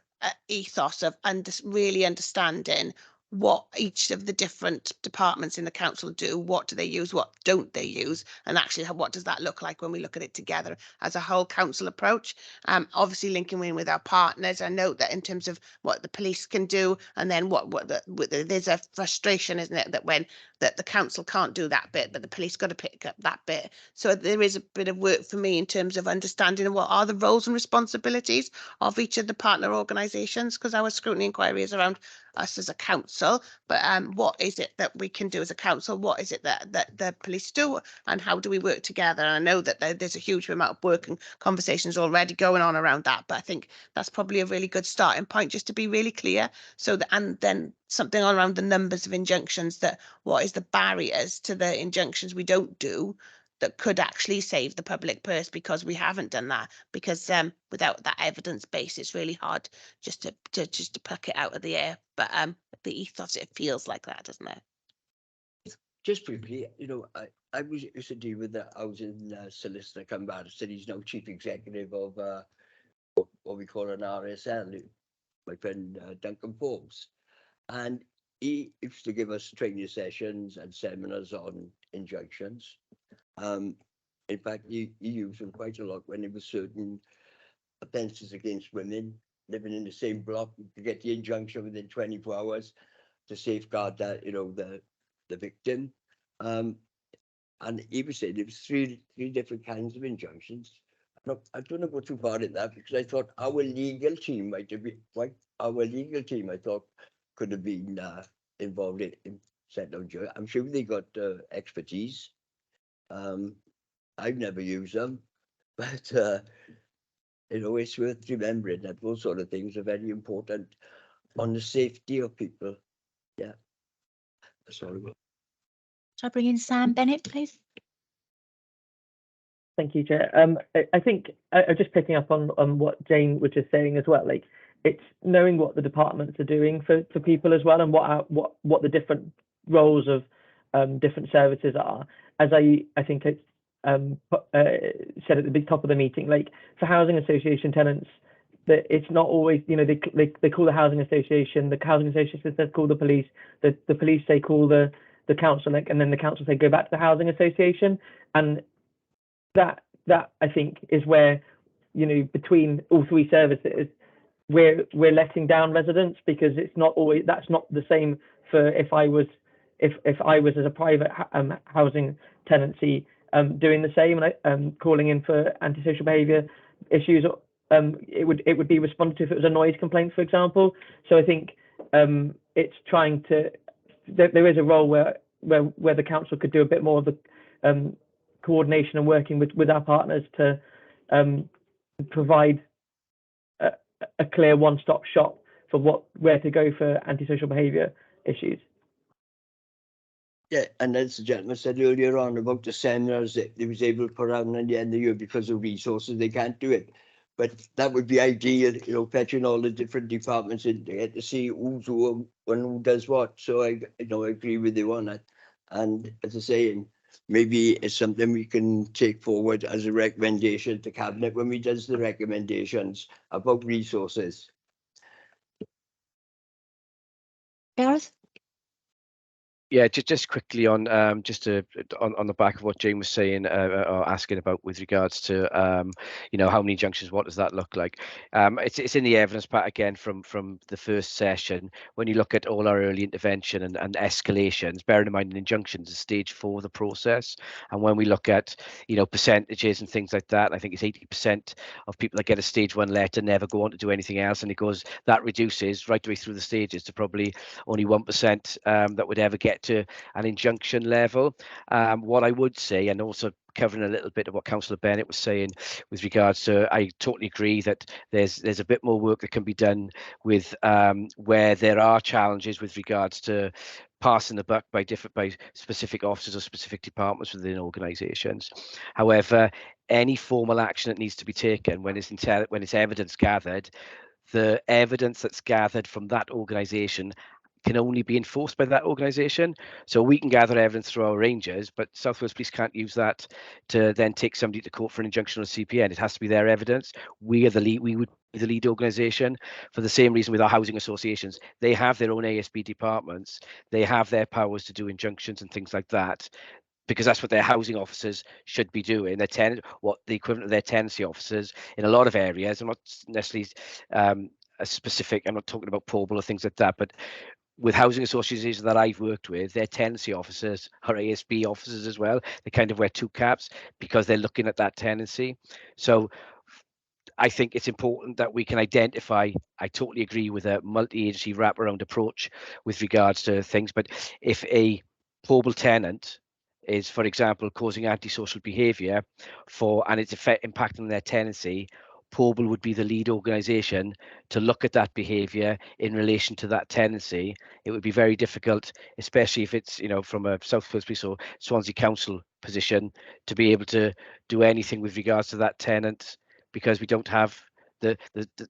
ethos of really understanding what each of the different departments in the council do, what do they use, what don't they use, and actually what does that look like when we look at it together as a whole council approach. Obviously linking in with our partners. I know that in terms of what the police can do, and then there's a frustration, isn't it, that when that the council can't do that bit, but the police got to pick up that bit. So there is a bit of work for me in terms of understanding what are the roles and responsibilities of each of the partner organisations, because our scrutiny inquiry is around us as a council, but what is it that we can do as a council? What is it that the police do, and how do we work together? And I know that there's a huge amount of work and conversations already going on around that, but I think that's probably a really good starting point, just to be really clear. So that, and then something around the numbers of injunctions, that what is the barriers to the injunctions we don't do that could actually save the public purse, because we haven't done that, because without that evidence base it's really hard just to pluck it out of the air. But the ethos, it feels like that, doesn't it?
Just briefly, you know, I used to deal with the housing solicitor come back, said he's now chief executive of what we call an RSL, my friend Duncan Forbes, and he used to give us training sessions and seminars on injunctions. In fact, he used them quite a lot when there were certain offences against women living in the same block to get the injunction within 24 hours to safeguard that, you know, the victim. And he was saying there was three different kinds of injunctions. I don't know go too far in that, because I thought our legal team might have been I thought could have been involved in setting down jury. I'm sure they got expertise. I've never used them, but you know, it's worth remembering that those sort of things are very important on the safety of people. Yeah, that's all.
Shall I bring in Sam Bennett, please?
Thank you, Chair. I think I'm just picking up on what Jane was just saying as well. Like, it's knowing what the departments are doing for people as well, and what the different roles of different services are. As I think it's said at the big top of the meeting, like for housing association tenants, that it's not always, you know, they call the housing association says call the police, the police say call the council, like, and then the council say go back to the housing association. And that I think is where, you know, between all three services, we're letting down residents, because it's not always, that's not the same for if I was as a private housing tenancy doing the same, and calling in for antisocial behaviour issues. It would be responded to if it was a noise complaint, for example. So I think it's trying to, there is a role where the council could do a bit more of the coordination and working with our partners to provide a clear one-stop shop for where to go for antisocial behaviour issues.
Yeah, and as the gentleman said earlier on about the seminars that they was able to put on at the end of the year, because of resources they can't do it. But that would be ideal, you know, fetching all the different departments in to get to see who's who and who does what. So I agree with you on that. And as I say, maybe it's something we can take forward as a recommendation to Cabinet when we does the recommendations about resources.
Gareth?
Yeah, just quickly on on the back of what Jane was saying or asking about with regards to how many injunctions, what does that look like? It's in the evidence part again from the first session. When you look at all our early intervention and escalations, bearing in mind an injunction is stage 4 of the process, and when we look at percentages and things like that, I think it's 80% of people that get a stage 1 letter never go on to do anything else, and that reduces right the way through the stages to probably only 1% that would ever get to an injunction level. What I would say, and also covering a little bit of what Councillor Bennett was saying with regards to, I totally agree that there's a bit more work that can be done with where there are challenges with regards to passing the buck by specific officers or specific departments within organisations. However, any formal action that needs to be taken when it's evidence gathered, the evidence that's gathered from that organisation can only be enforced by that organisation. So we can gather evidence through our rangers, but South Wales Police can't use that to then take somebody to court for an injunction or CPN. It has to be their evidence. We would be the lead organisation. For the same reason with our housing associations, they have their own ASB departments. They have their powers to do injunctions and things like that, because that's what their housing officers should be doing. What the equivalent of their tenancy officers in a lot of areas. I'm not necessarily a specific. I'm not talking about Pobl or things like that, but with housing associations that I've worked with, their tenancy officers are ASB officers as well. They kind of wear 2 caps because they're looking at that tenancy. So I think it's important that we can identify. I totally agree with a multi-agency wraparound approach with regards to things, but if a Pobl tenant is, for example, causing antisocial behaviour and it's impacting their tenancy, Pobl would be the lead organisation to look at that behaviour in relation to that tenancy. It would be very difficult, especially if it's from a South Wales Police or Swansea Council position, to be able to do anything with regards to that tenant, because we don't have the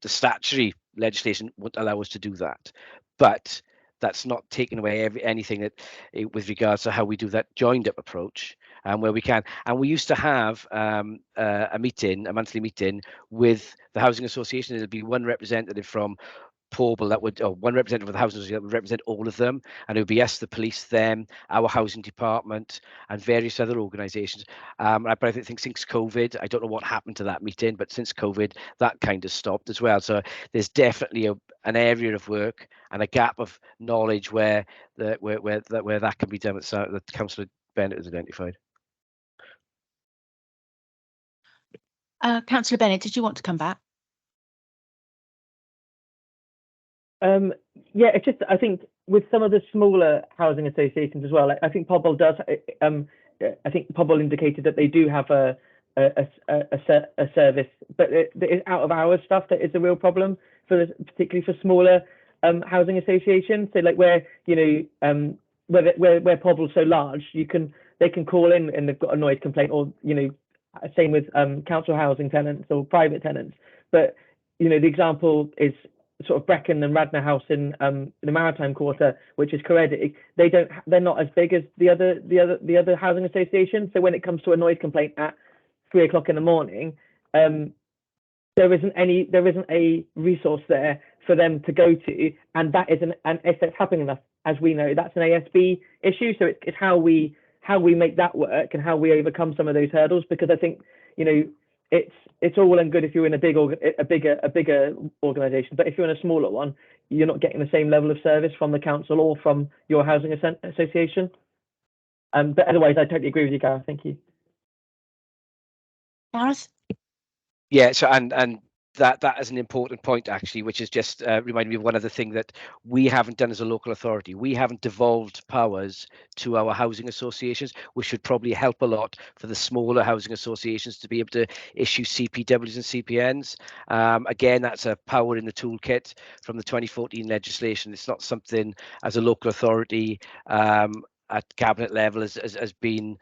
statutory legislation won't allow us to do that. But that's not taking away anything that with regards to how we do that joined up approach, where we can. And we used to have a monthly meeting with the housing association. There'd be one representative from Pobl or one representative of the housing association that would represent all of them, and it would be us, the police, them, our housing department, and various other organisations. But I think since COVID, I don't know what happened to that meeting, but since COVID, that kind of stopped as well. So there's definitely an area of work and a gap of knowledge where that can be done. That Councillor Bennett has identified.
Councillor Bennett, did you want to come back?
Yeah, it's just, I think with some of the smaller housing associations as well, I think Pobl does. I think Pobl indicated that they do have a service, but it is out of hours stuff that is a real problem particularly for smaller housing associations. So like where Pobl's so large, they can call in and they've got a noise complaint, or same with council housing tenants or private tenants. But the example is sort of Brecon and Radnor House in the Maritime Quarter, which is Coredic. They're not as big as the other housing associations. So when it comes to a noise complaint at 3 o'clock in the morning, there isn't a resource there for them to go to, and that is and if it's happening enough, as we know, that's an ASB issue. So it's how we make that work and how we overcome some of those hurdles, because I think it's all well and good if you're in a bigger organisation, but if you're in a smaller one, you're not getting the same level of service from the council or from your housing association. But otherwise, I totally agree with you, Gareth. Thank you.
Gareth?
Yeah. So and that is an important point, actually, which is just reminding me of one other thing that we haven't done as a local authority. We haven't devolved powers to our housing associations, which should probably help a lot for the smaller housing associations to be able to issue CPWs and CPNs. Again, that's a power in the toolkit from the 2014 legislation. It's not something as a local authority at cabinet level has been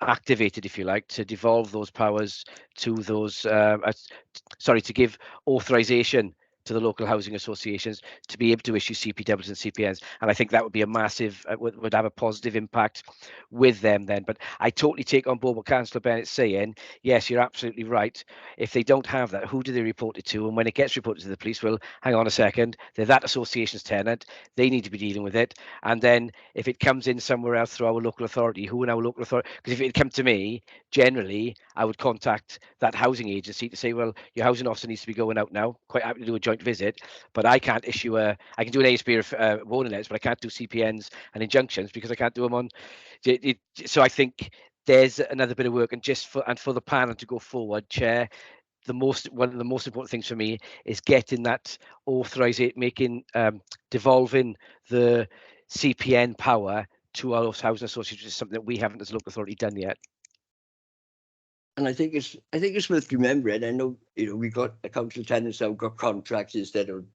activated, if you like, to devolve those powers to those to give authorization to the local housing associations to be able to issue CPWs and CPNs, and I think that would be a massive would have a positive impact with them then. But I totally take on board what Councillor Bennett's saying. Yes, you're absolutely right. If they don't have that, who do they report it to? And when it gets reported to the police, well, hang on a second, they're that association's tenant, they need to be dealing with it. And then if it comes in somewhere else through our local authority, who in our local authority, because if it come to me, generally I would contact that housing agency to say, well, your housing officer needs to be going out now. Quite happy to do a joint visit, but I can't issue I can do an ASB warning letters, but I can't do CPNs and injunctions because I can't do them on. So I think there's another bit of work, and for the panel to go forward, Chair, one of the most important things for me is getting that devolving the CPN power to our housing associations, which is something that we haven't as a local authority done yet.
And I think it's worth remembering. I know, we got a council tenants now got contracts instead of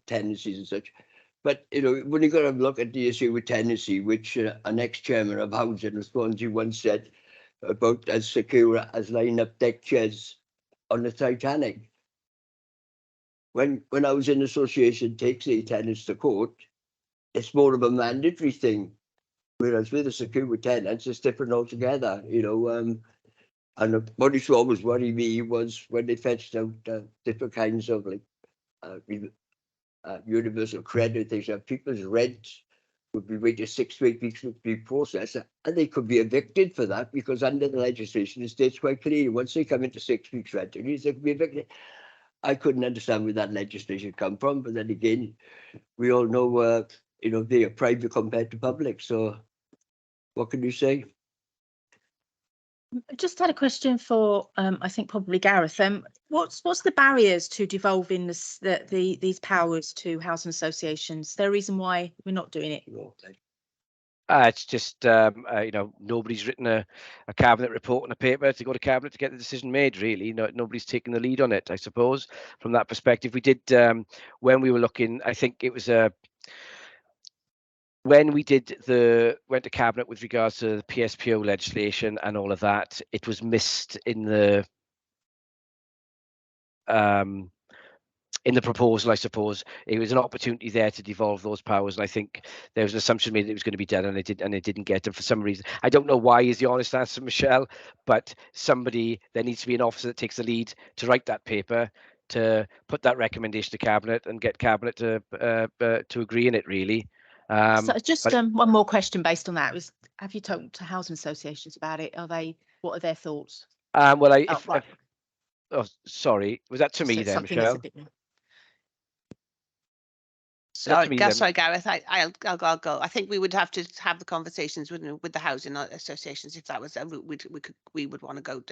tenancies and such. But when you got to look at the issue with tenancy, which an ex-chairman of housing of Swansea once said about as secure as line up deck chairs on the Titanic. When housing association takes the tenants to court, it's more of a mandatory thing, whereas with the secure tenants, it's different altogether. And what used to always worry me was when they fetched out different kinds of universal credit, things like people's rent would be waiting 6 to 8 weeks to be processed, and they could be evicted for that because under the legislation it states quite clearly once they come into 6 weeks rent, they could be evicted. I couldn't understand where that legislation come from, but then again, we all know they are private compared to public. So what can you say?
Just had a question for I think probably Gareth. What's the barriers to devolving these powers to housing associations? Is there a reason why we're not doing it?
It's just nobody's written a cabinet report on a paper to go to cabinet to get the decision made. Really, nobody's taken the lead on it. I suppose from that perspective, we did when we were looking. I think it was when we went to cabinet with regards to the PSPO legislation and all of that, it was missed in the proposal. I suppose it was an opportunity there to devolve those powers, and I think there was an assumption made that it was going to be done, and it didn't get them for some reason. I don't know why is the honest answer, Michelle, but there needs to be an officer that takes the lead to write that paper, to put that recommendation to cabinet and get cabinet to agree in it, really.
So just one more question based on that was: have you talked to housing associations about it? What are their thoughts?
Sorry, was that to me then, Michelle?
Sorry, Gareth. I'll go. I think we would have to have the conversations with the housing associations if that was a route we would want to go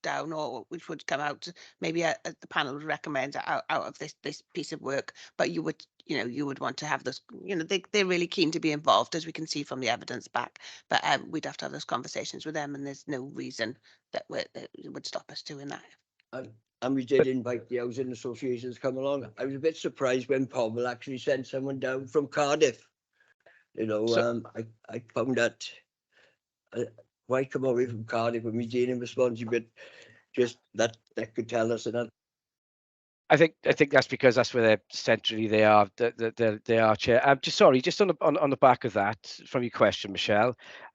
down, or which would come out. Maybe the panel would recommend out of this piece of work. But you would want to have those. They're really keen to be involved, as we can see from the evidence back. But we'd have to have those conversations with them, and there's no reason that would stop us doing that.
And we did invite the housing associations to come along. I was a bit surprised when Powell actually sent someone down from Cardiff. I found that why come away from Cardiff when we're dealing with Swansea, but just that could tell us enough.
I think that's because that's where they are, Chair. Just on the back of that, from your question, Michelle,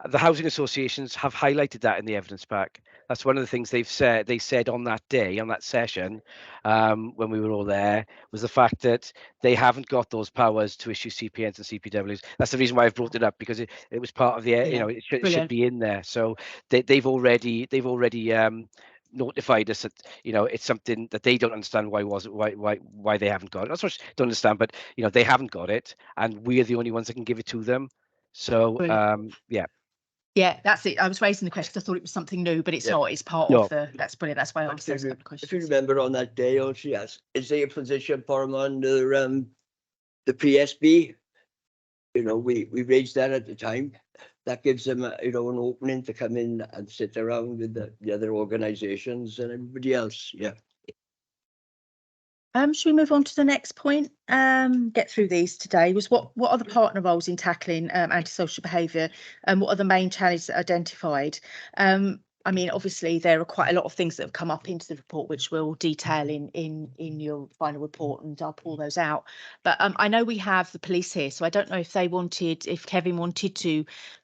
the housing associations have highlighted that in the evidence pack. That's one of the things they said on that day, on that session, when we were all there, was the fact that they haven't got those powers to issue CPNs and CPWs. That's the reason why I've brought it up, because it was part of the, it should be in there. So they've already notified us that it's something that they don't understand why they haven't got it. Not so much don't understand, but they haven't got it, and we're the only ones that can give it to them. So
yeah, that's it. I was raising the question because I thought it was something new, but it's not. It's part of the. That's brilliant. That's why I asked those questions.
If you remember on that day, also yes, is there a position for them under the PSB? We raised that at the time. That gives them an opening to come in and sit around with the other organisations and everybody else. Yeah.
Should we move on to the next point? Get through these today. Was what are the partner roles in tackling antisocial behaviour, and what are the main challenges identified? I mean, obviously there are quite a lot of things that have come up into the report, which we'll detail in your final report, and I'll pull those out. But I know we have the police here, so I don't know if if Kevin wanted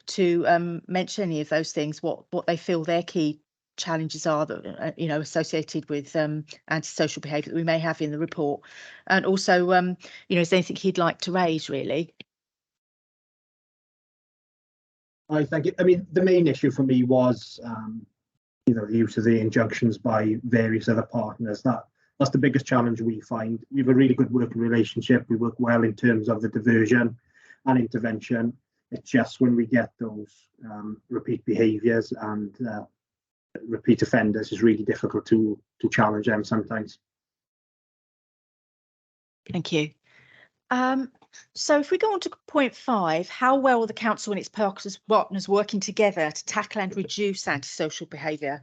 to mention any of those things, what they feel their key challenges are that associated with antisocial behaviour that we may have in the report, and also is there anything he'd like to raise really?
I think, I mean, the main issue for me was, the use of the injunctions by various other partners. That's the biggest challenge we find. We have a really good working relationship. We work well in terms of the diversion and intervention. It's just when we get those repeat behaviours and repeat offenders, it's really difficult to challenge them sometimes.
Thank you. So if we go on to point 5, how well are the council and its partners working together to tackle and reduce antisocial behaviour?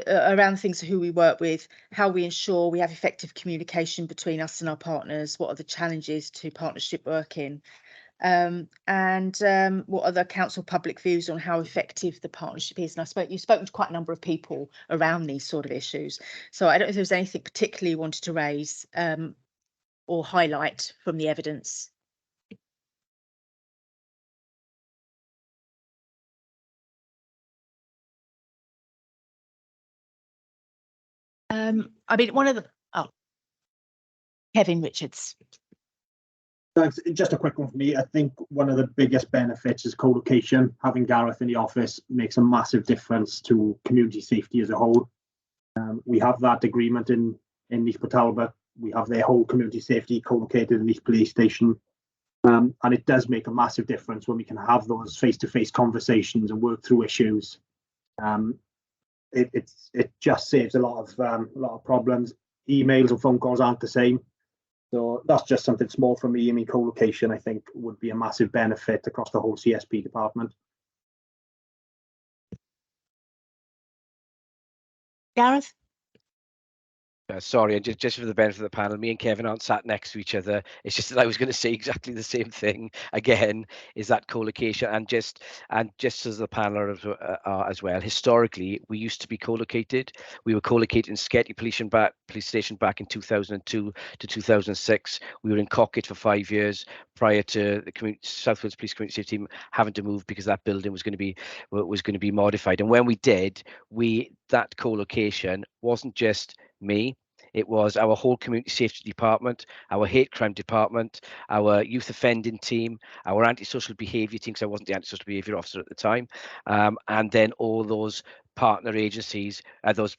Around things who we work with, how we ensure we have effective communication between us and our partners, what are the challenges to partnership working, and what are the council public views on how effective the partnership is? And you've spoken to quite a number of people around these sort of issues, so I don't know if there's anything particularly you wanted to raise or highlight from the evidence. I mean, Kevin Richards.
Thanks. Just a quick one for me. I think one of the biggest benefits is co-location. Having Gareth in the office makes a massive difference to community safety as a whole. We have that agreement in East Port Talbot. We have their whole community safety co-located in East Police Station. And it does make a massive difference when we can have those face-to-face conversations and work through issues. It just saves a lot of problems. Emails and phone calls aren't the same. So that's just something small for me. I mean, co-location, I think, would be a massive benefit across the whole CSP department.
Gareth?
Sorry, and just for the benefit of the panel, me and Kevin aren't sat next to each other. It's just that I was going to say exactly the same thing again, is that co-location, and just as the panel are as well. Historically, we used to be co-located. We were co-located in Scrutiny Police Station back in 2002 to 2006. We were in Cockett for 5 years prior to the South Wales Police Community Safety Team having to move because that building was going to be modified. And when we did, that co-location wasn't just me. It was our whole community safety department, our hate crime department, our youth offending team, our antisocial behaviour team, because I wasn't the antisocial behaviour officer at the time, and then all those partner agencies, those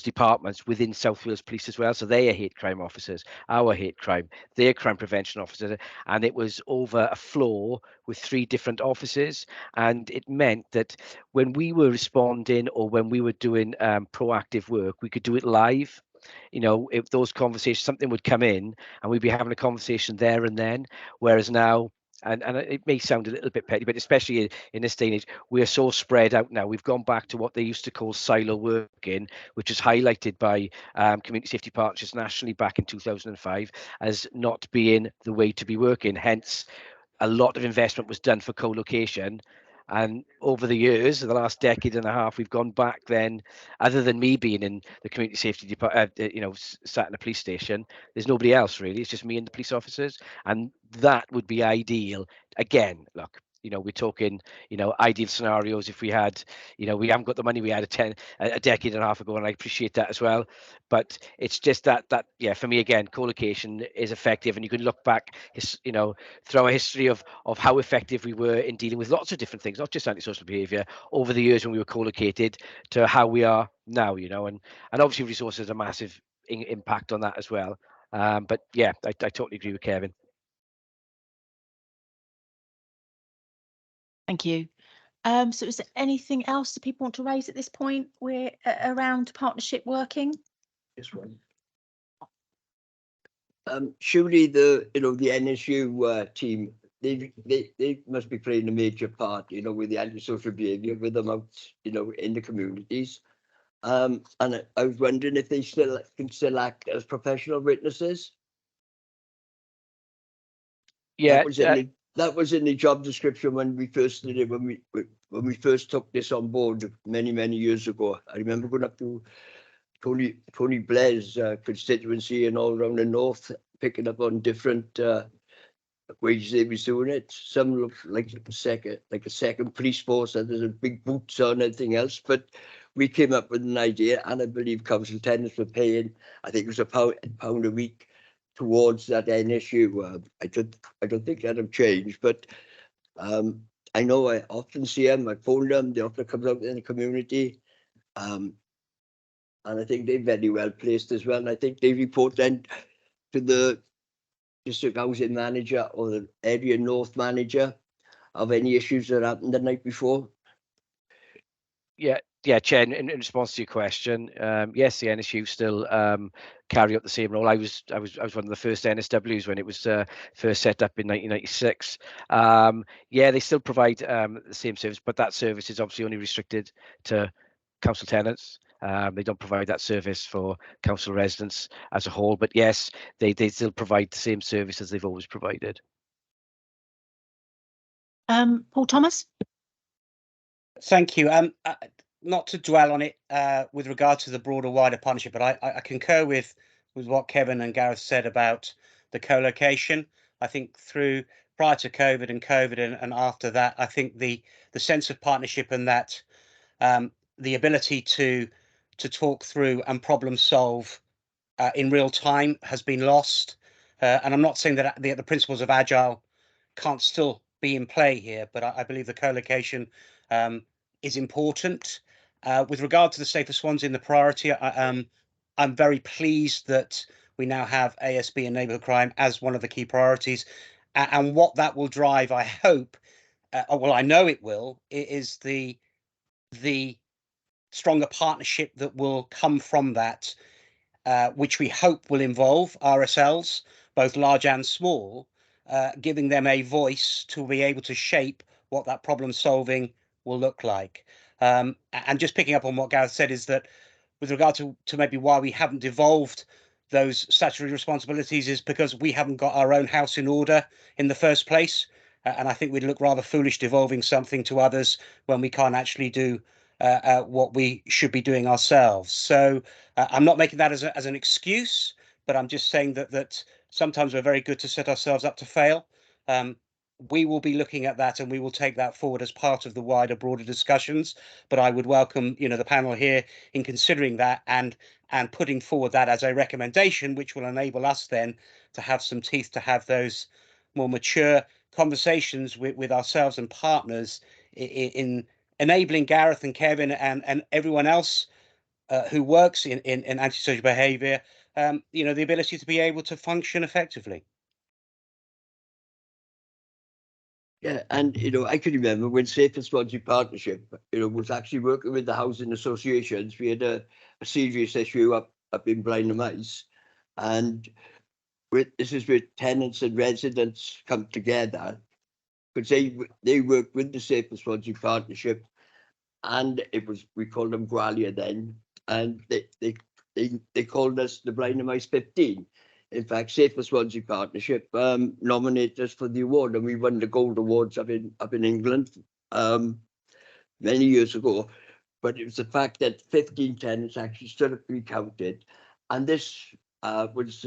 departments within South Wales Police as well. So they are hate crime officers, our hate crime, their crime prevention officers, and it was over a floor with 3 different offices. And it meant that when we were responding or when we were doing proactive work, we could do it live. If those conversations, something would come in and we'd be having a conversation there and then, whereas now, and it may sound a little bit petty, but especially in this day and age, we're so spread out now. We've gone back to what they used to call silo working, which is highlighted by community safety partnerships nationally back in 2005 as not being the way to be working. Hence, a lot of investment was done for co-location. And over the years, the last decade and a half, we've gone back then, other than me being in the community safety department, sat in a police station, there's nobody else really. It's just me and the police officers. And that would be ideal. Again, look, we're talking, ideal scenarios. If we had, we haven't got the money we had a decade and a half ago, and I appreciate that as well. But it's just that yeah, for me, again, co-location is effective, and you can look back, through a history of how effective we were in dealing with lots of different things, not just antisocial behaviour, over the years when we were co-located to how we are now, and obviously resources have a massive impact on that as well. But yeah, I totally agree with Kevin.
Thank you. So is there anything else that people want to raise at this point? We're around partnership working.
This one. Surely the NSU team, they must be playing a major part, with the antisocial behaviour with them out, in the communities. And I was wondering if they can still act as professional witnesses.
Yeah,
that was in the job description when we first did it. When when we first took this on board many years ago, I remember going up to Tony Blair's constituency and all around the north, picking up on different ways they was doing it. Some looked like a second police force, others had big boots on, everything else. But we came up with an idea, and I believe council tenants were paying, I think it was £1 a week towards that NSU. I don't think that have changed, but I know I often see them, I phone them, they often come out in the community. And I think they're very well placed as well. And I think they report then to the district housing manager or the area north manager of any issues that happened the night before.
Yeah, Chen, in response to your question, yes, the NSU still carry out the same role. I was one of the first NSWs when it was first set up in 1996. Yeah, they still provide the same service, but that service is obviously only restricted to council tenants. They don't provide that service for council residents as a whole. But yes, they still provide the same service as they've always provided.
Paul Thomas.
Thank you. Not to dwell on it with regard to the broader, wider partnership, but I concur with what Kevin and Gareth said about the co-location. I think prior to COVID and after that, I think the sense of partnership and that the ability to talk through and problem solve in real time has been lost. And I'm not saying that the principles of Agile can't still be in play here, but I believe the co-location is important. With regard to the Safer Swansea and the priority, I'm very pleased that we now have ASB and neighbourhood crime as one of the key priorities. And what that will drive, I hope, well, I know it will, is the stronger partnership that will come from that, which we hope will involve RSLs, both large and small, giving them a voice to be able to shape what that problem solving will look like. And just picking up on what Gareth said is that with regard to maybe why we haven't devolved those statutory responsibilities is because we haven't got our own house in order in the first place. And I think we'd look rather foolish devolving something to others when we can't actually do what we should be doing ourselves. So I'm not making that as an excuse, but I'm just saying that sometimes we're very good to set ourselves up to fail. We will be looking at that and we will take that forward as part of the wider, broader discussions. But I would welcome, the panel here in considering that and putting forward that as a recommendation, which will enable us then to have some teeth to have those more mature conversations with ourselves and partners in enabling Gareth and Kevin and everyone else who works in antisocial behaviour, the ability to be able to function effectively.
Yeah, and I can remember when Safer Swansea Partnership, was actually working with the housing associations. We had a serious issue up in Blaenau Mice, and this is where tenants and residents come together, because they worked with the Safer Swansea Partnership, and we called them Gwalia then, and they called us the Blaenau Mice 15. In fact, Safer Swansea Partnership nominated us for the award, and we won the Gold Awards up in England many years ago. But it was the fact that 15 tenants actually stood up to be counted, and this was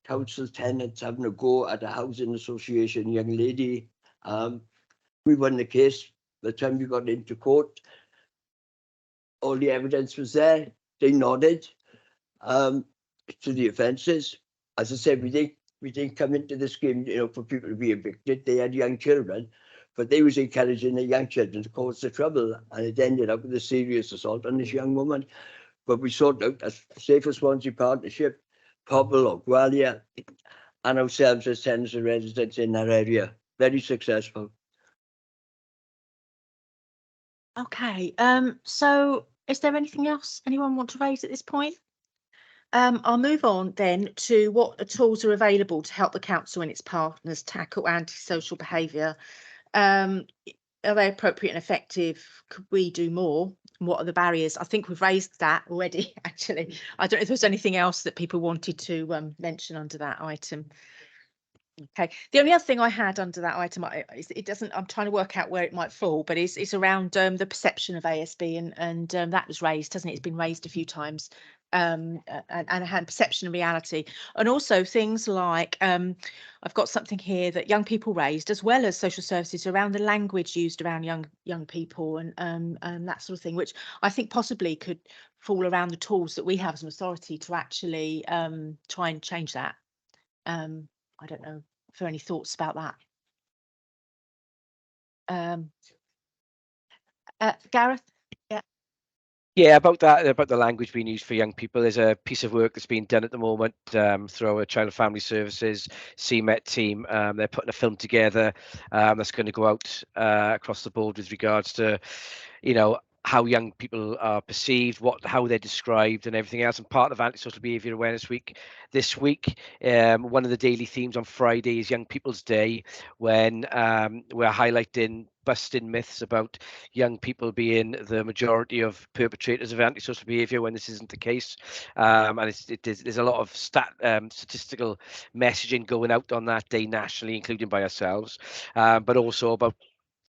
council tenants having a go at a housing association young lady. We won the case. By the time we got into court, all the evidence was there. They nodded to the offences. As I said, we didn't come into this game, for people to be evicted. They had young children, but they was encouraging the young children to cause the trouble, and it ended up with a serious assault on this young woman. But we sorted out a Safer Swansea Partnership, Pobl or Gwalia, and ourselves as tenants and residents in that area. Very successful.
Okay, so is there anything else anyone want to raise at this point? I'll move on then to what tools are available to help the council and its partners tackle antisocial behaviour. Are they appropriate and effective? Could we do more? What are the barriers? I think we've raised that already, actually. I don't know if there's anything else that people wanted to mention under that item. Okay. The only other thing I had under that item is it doesn't. I'm trying to work out where it might fall, but it's around the perception of ASB, and that was raised, hasn't it? It's been raised a few times, and had perception and reality, and also things like I've got something here that young people raised, as well as social services, around the language used around young people, and that sort of thing, which I think possibly could fall around the tools that we have as an authority to actually try and change that. I don't know for any thoughts about that. Gareth?
Yeah, about that, about the language being used for young people. There's a piece of work that's being done at the moment through our Child and Family Services CMET team. They're putting a film together that's going to go out across the board with regards to, you know, how young people are perceived, how they're described, and everything else. And part of Antisocial Behaviour Awareness Week this week, one of the daily themes on Friday is Young People's Day, when we're highlighting, busting myths about young people being the majority of perpetrators of antisocial behaviour, when this isn't the case. And there's a lot of statistical messaging going out on that day nationally, including by ourselves, but also about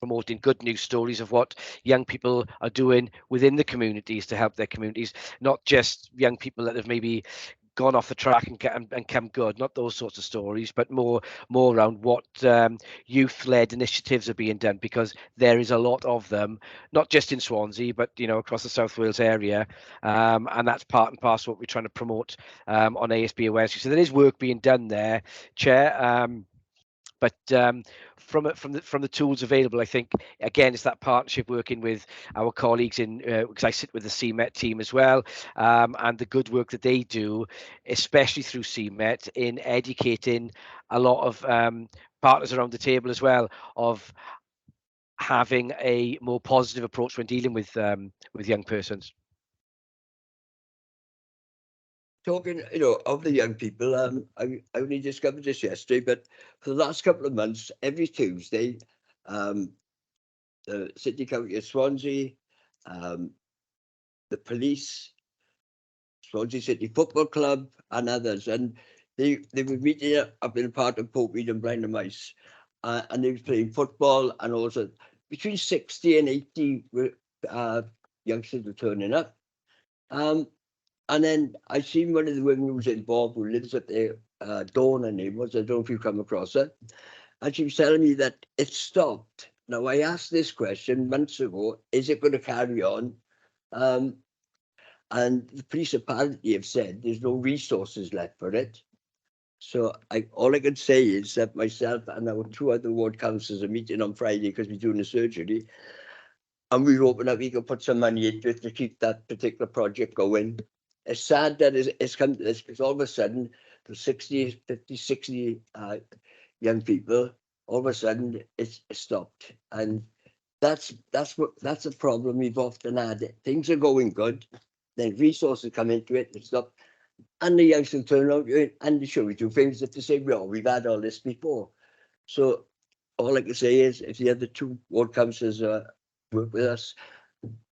promoting good news stories of what young people are doing within the communities to help their communities, not just young people that have maybe gone off the track and come good, not those sorts of stories, but more around what youth-led initiatives are being done, because there is a lot of them, not just in Swansea, but across the South Wales area, and that's part and parcel what we're trying to promote on ASB Awareness. So there is work being done there, Chair. But from the tools available, I think again it's that partnership, working with our colleagues in, because I sit with the CMET team as well, and the good work that they do, especially through CMET, in educating a lot of partners around the table as well, of having a more positive approach when dealing with young persons.
Talking, of the young people, I only discovered this yesterday, but for the last couple of months, every Tuesday, the City County of Swansea, the police, Swansea City Football Club, and others, and they were meeting up in a part of Portmead and Brian and Mice, and they were playing football, and also between 60 and 80 youngsters were turning up. And then I seen one of the women who was involved, who lives up there, Dawn, her name was, I don't know if you come across her, and she was telling me that it stopped. Now, I asked this question months ago, is it going to carry on? And the police apparently have said there's no resources left for it. So all I can say is that myself and our 2 other ward councillors are meeting on Friday, because we're doing a surgery, and we're hoping that we can put some money into it to keep that particular project going. It's sad that it's come to this, because all of a sudden, the 50, 60 young people, all of a sudden it's stopped. And that's a problem we've often had. Things are going good, then resources come into it, it's not, and the youngsters turn out and show we do things that they say, well, we've had all this before. So all I can say is, if the other 2 ward councillors work with us,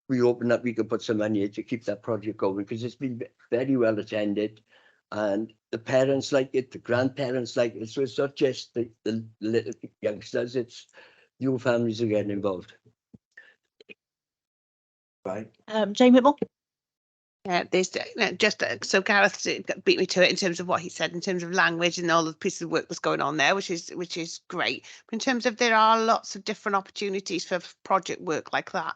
we hoping that we can put some money in to keep that project going, because it's been very well attended, and the parents like it, the grandparents like it. So it's not just the little youngsters, it's new families are getting involved. Right.
Jane Whitmore?
Yeah, there's just so Gareth beat me to it in terms of what he said in terms of language and all the pieces of work that's going on there, which is great. But in terms of, there are lots of different opportunities for project work like that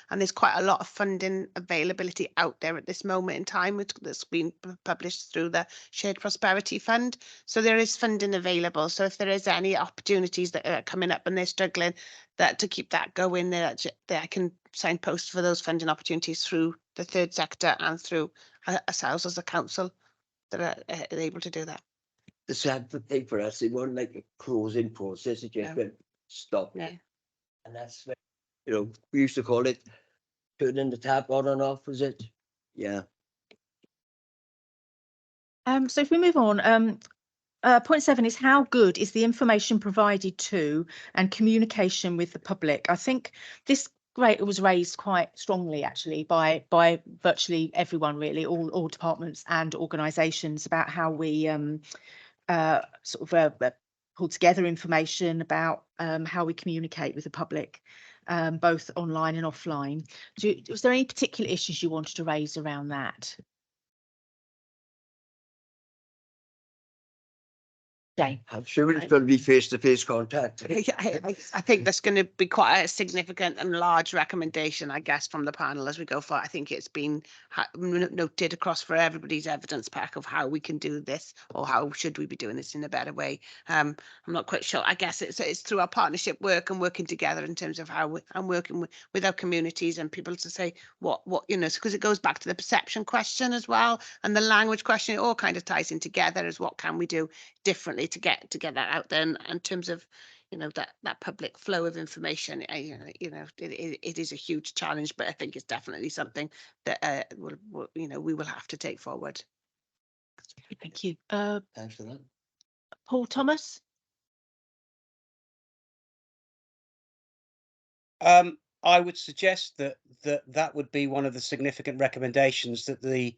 and there's quite a lot of funding availability out there at this moment in time, that's been published through the Shared Prosperity Fund. So there is funding available. So if there is any opportunities that are coming up and they're struggling, that to keep that going, that I can signpost for those funding opportunities through the third sector and through ourselves as a council that are able to do that.
The sad thing for us, it wasn't like a closing process, it just went stop.
Yeah.
And that's when, we used to call it turning the tap on and off, was it? Yeah.
So if we move on, point 7 is, how good is the information provided to and communication with the public? I think this was raised quite strongly, actually, by virtually everyone, really, all departments and organisations, about how we pull together information about how we communicate with the public, both online and offline. Was there any particular issues you wanted to raise around that? Jane.
I'm sure it's going to be face-to-face contact.
I think that's going to be quite a significant and large recommendation, I guess, from the panel as we go forward. I think it's been noted across for everybody's evidence pack of how we can do this, or how should we be doing this in a better way. I'm not quite sure. I guess it's through our partnership work and working together in terms of how I'm working with our communities and people to say what because it goes back to the perception question as well, and the language question. It all kind of ties in together as what can we do differently to get that out there, and in terms of that public flow of information. It is a huge challenge, but I think it's definitely something that we will have to take forward.
Thank you.
Thanks for that.
Paul Thomas.
I would suggest that would be one of the significant recommendations that the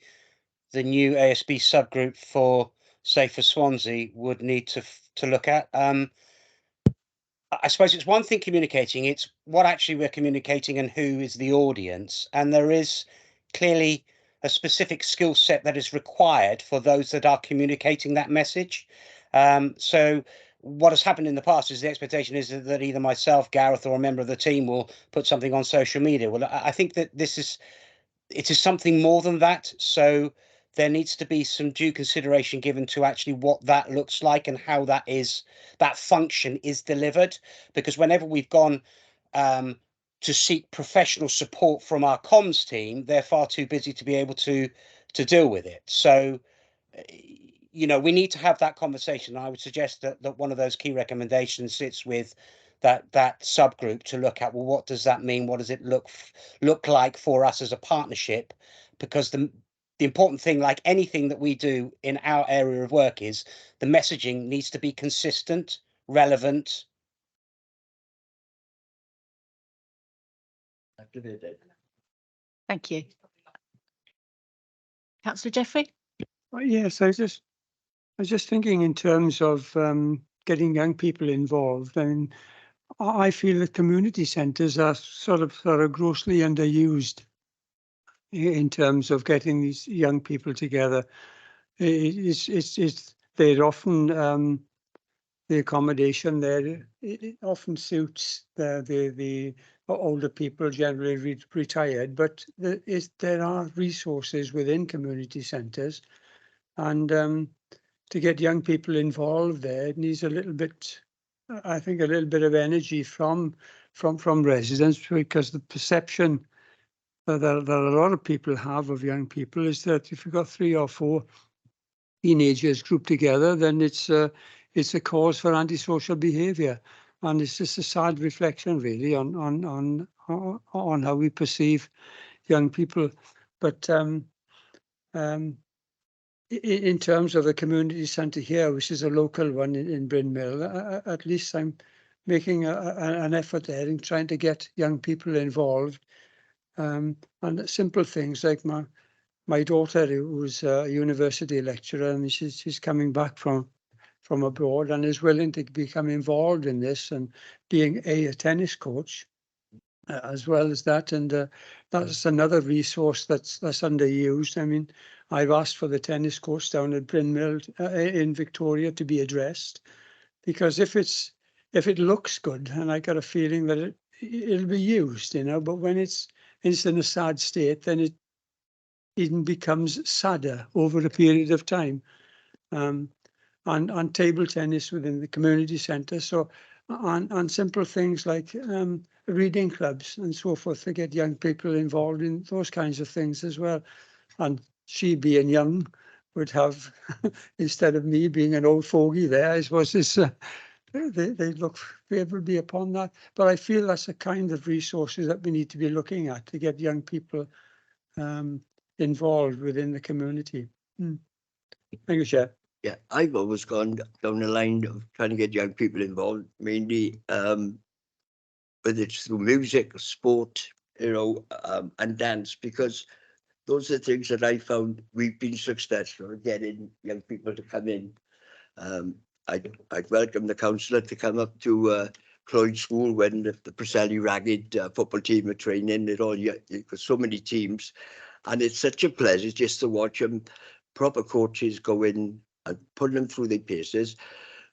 new ASB subgroup for Safer Swansea would need to look at. I suppose it's one thing communicating, it's what actually we're communicating and who is the audience. And there is clearly a specific skill set that is required for those that are communicating that message. So what has happened in the past is the expectation is that either myself, Gareth, or a member of the team will put something on social media. Well, I think that it is something more than that. So there needs to be some due consideration given to actually what that looks like and how that function is delivered. Because whenever we've gone to seek professional support from our comms team, they're far too busy to be able to deal with it. So we need to have that conversation. I would suggest that one of those key recommendations sits with that subgroup to look at, well, what does that mean? What does it look like for us as a partnership? Because the important thing, like anything that we do in our area of work, is the messaging needs to be consistent, relevant.
Activated.
Thank you. Councillor Jeffrey.
Well, yes, I was just thinking in terms of getting young people involved. I mean, I feel that community centres are sort of grossly underused in terms of getting these young people together. They're often the accommodation there. It often suits the older people, generally retired, but there are resources within community centres, and to get young people involved there, it needs a little bit, I think, a little bit of energy from residents, because the perception that a lot of people have of young people is that if you've got 3 or 4 teenagers grouped together, then it's a cause for antisocial behaviour, and it's just a sad reflection, really, on how we perceive young people. But in terms of the community centre here, which is a local one in Bryn Mill, at least I'm making an effort there in trying to get young people involved. And simple things like my daughter, who's a university lecturer, and she's coming back from abroad and is willing to become involved in this, and being a tennis coach as well as that. And that's another resource that's underused. I mean, I've asked for the tennis course down at Bryn Mill in Victoria to be addressed, because if it looks good, and I got a feeling that it'll be used, but when it's in a sad state, then it even becomes sadder over a period of time. And table tennis within the community centre. So on simple things like reading clubs and so forth, to get young people involved in those kinds of things as well. And she, being young, would have, instead of me being an old fogey there, I suppose they look favourably upon that. But I feel that's the kind of resources that we need to be looking at to get young people involved within the community. Thank you, Chair.
Yeah, I've always gone down the line of trying to get young people involved, mainly whether it's through music, sport, and dance, because those are things that I found we've been successful at getting young people to come in. I'd welcome the councillor to come up to Cloyd School when the Preseli Ragged football team are training. It all, you've got so many teams, and it's such a pleasure just to watch them. Proper coaches go in and put them through their paces.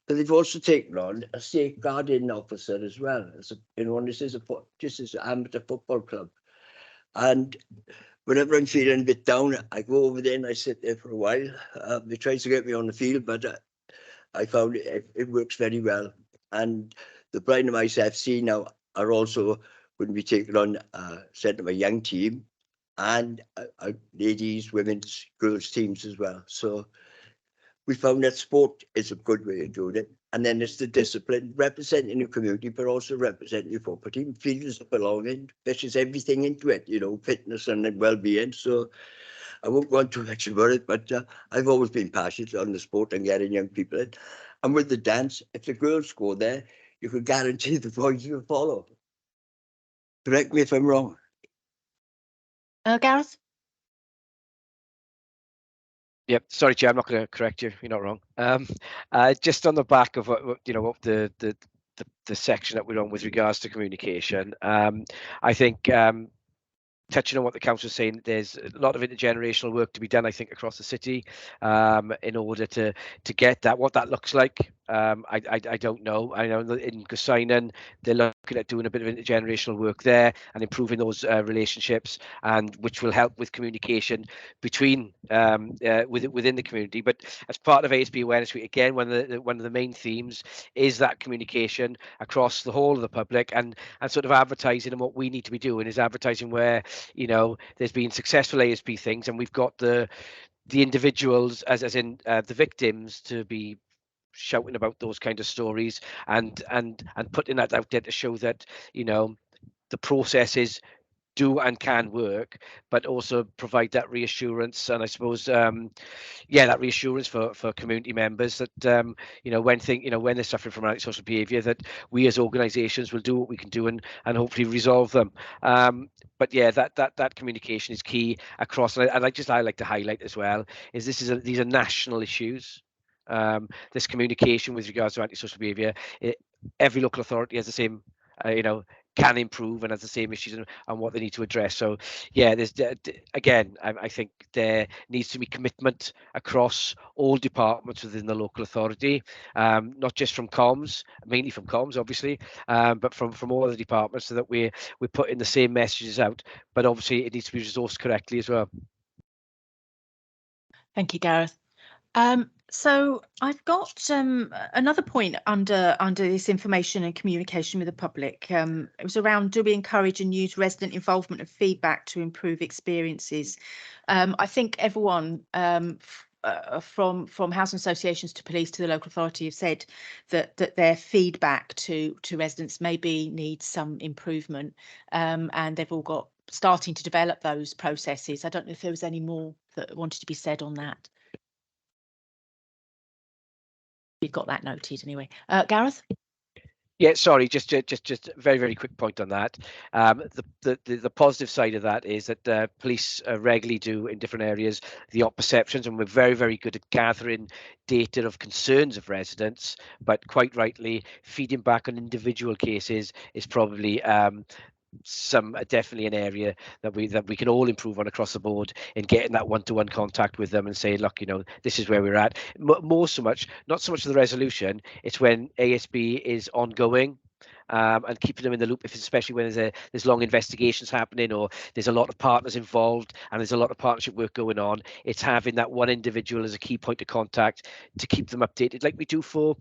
But they've also taken on a safeguarding officer as well. As a, this is just as an amateur football club. And whenever I'm feeling a bit down, I go over there and I sit there for a while. They try to get me on the field, but I found it works very well. And the Brighton Mice FC now are also going to be taking on set of a young team and ladies, women's, girls teams as well. So we found that sport is a good way of doing it. And then it's the discipline, representing your community, but also representing your football team, feelings of belonging, fishes everything into it, fitness and well-being. So I won't go on too much about it, but I've always been passionate on the sport and getting young people in. And with the dance, if the girls go there, you can guarantee the boys will follow. Correct me if I'm wrong.
Gareth?
Yep, sorry, Chair, I'm not going to correct you. You're not wrong. Just on the back of what the section that we're on with regards to communication, I think touching on what the council is saying, there's a lot of intergenerational work to be done, I think, across the city in order to get that. What that looks like, I don't know. I know that in Gosainen, they're looking at doing a bit of intergenerational work there and improving those relationships, and which will help with communication between within the community. But as part of ASB Awareness Week, again, one of the main themes is that communication across the whole of the public, and sort of advertising. And what we need to be doing is advertising where there's been successful ASB things, and we've got the individuals as in the victims to be shouting about those kind of stories and putting that out there to show that the processes do and can work, but also provide that reassurance. And I suppose that reassurance for community members that when they're suffering from antisocial behaviour, that we as organisations will do what we can do and hopefully resolve them. But yeah, that communication is key across. And I like to highlight as well is these are national issues. This communication with regards to antisocial behaviour, every local authority has the same can improve and has the same issues and what they need to address. So yeah, there's again, I think there needs to be commitment across all departments within the local authority, not just from comms, mainly from comms obviously, but from all the departments, so that we're putting the same messages out, but obviously it needs to be resourced correctly as well.
Thank you, Gareth. So I've got another point under this information and communication with the public. It was around, do we encourage and use resident involvement and feedback to improve experiences? I think everyone from housing associations to police to the local authority have said that their feedback to residents maybe needs some improvement, and they've all got starting to develop those processes. I don't know if there was any more that wanted to be said on that. You've got that noted anyway. Gareth?
Yeah, sorry, just a very, very quick point on that. The positive side of that is that police regularly do in different areas the op perceptions, and we're very, very good at gathering data of concerns of residents, but quite rightly, feeding back on individual cases is probably definitely an area that we can all improve on across the board in getting that one-to-one contact with them and saying, look, this is where we're at. Not so much the resolution, it's when ASB is ongoing, and keeping them in the loop, especially when there's long investigations happening or there's a lot of partners involved and there's a lot of partnership work going on. It's having that one individual as a key point of contact to keep them updated, like we do for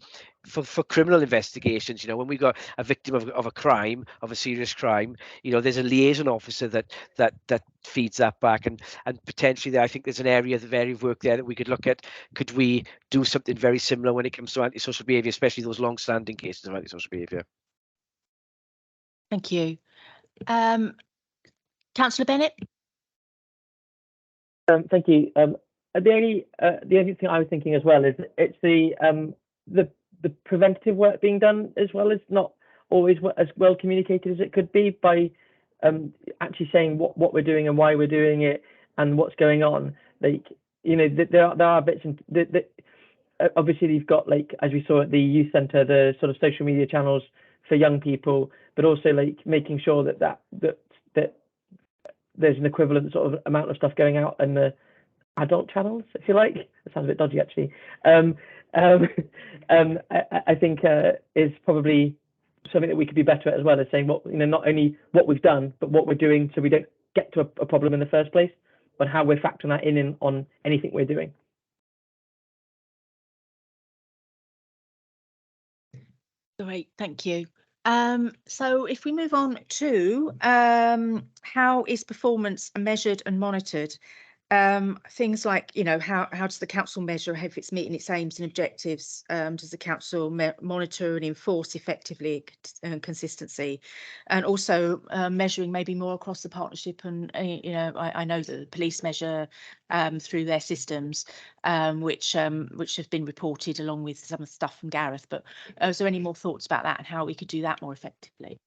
criminal investigations. When we got a victim of a crime, of a serious crime, there's a liaison officer that feeds that back, and potentially I think there's an area of work there that we could look at. Could we do something very similar when it comes to antisocial behaviour, especially those long-standing cases of antisocial behaviour?
Thank you. Councillor Bennett?
Thank you. The only thing I was thinking as well is it's the preventative work being done as well as not always as well communicated as it could be, by actually saying what we're doing and why we're doing it and what's going on. Like, there are bits and obviously you've got, like, as we saw at the youth centre, the sort of social media channels for young people, but also like making sure that there's an equivalent sort of amount of stuff going out in the adult channels, if you like. That sounds a bit dodgy, actually. I think is probably something that we could be better at as well, as saying what, you know, not only what we've done, but what we're doing so we don't get to a problem in the first place, but how we're factoring that in on anything we're doing.
Great, thank you. So if we move on to how is performance measured and monitored? Things like, you know, how does the council measure if it's meeting its aims and objectives? Does the council monitor and enforce effectively and consistency? And also measuring maybe more across the partnership. And you know, I know that the police measure through their systems, which have been reported along with some of the stuff from Gareth. But is there any more thoughts about that and how we could do that more effectively?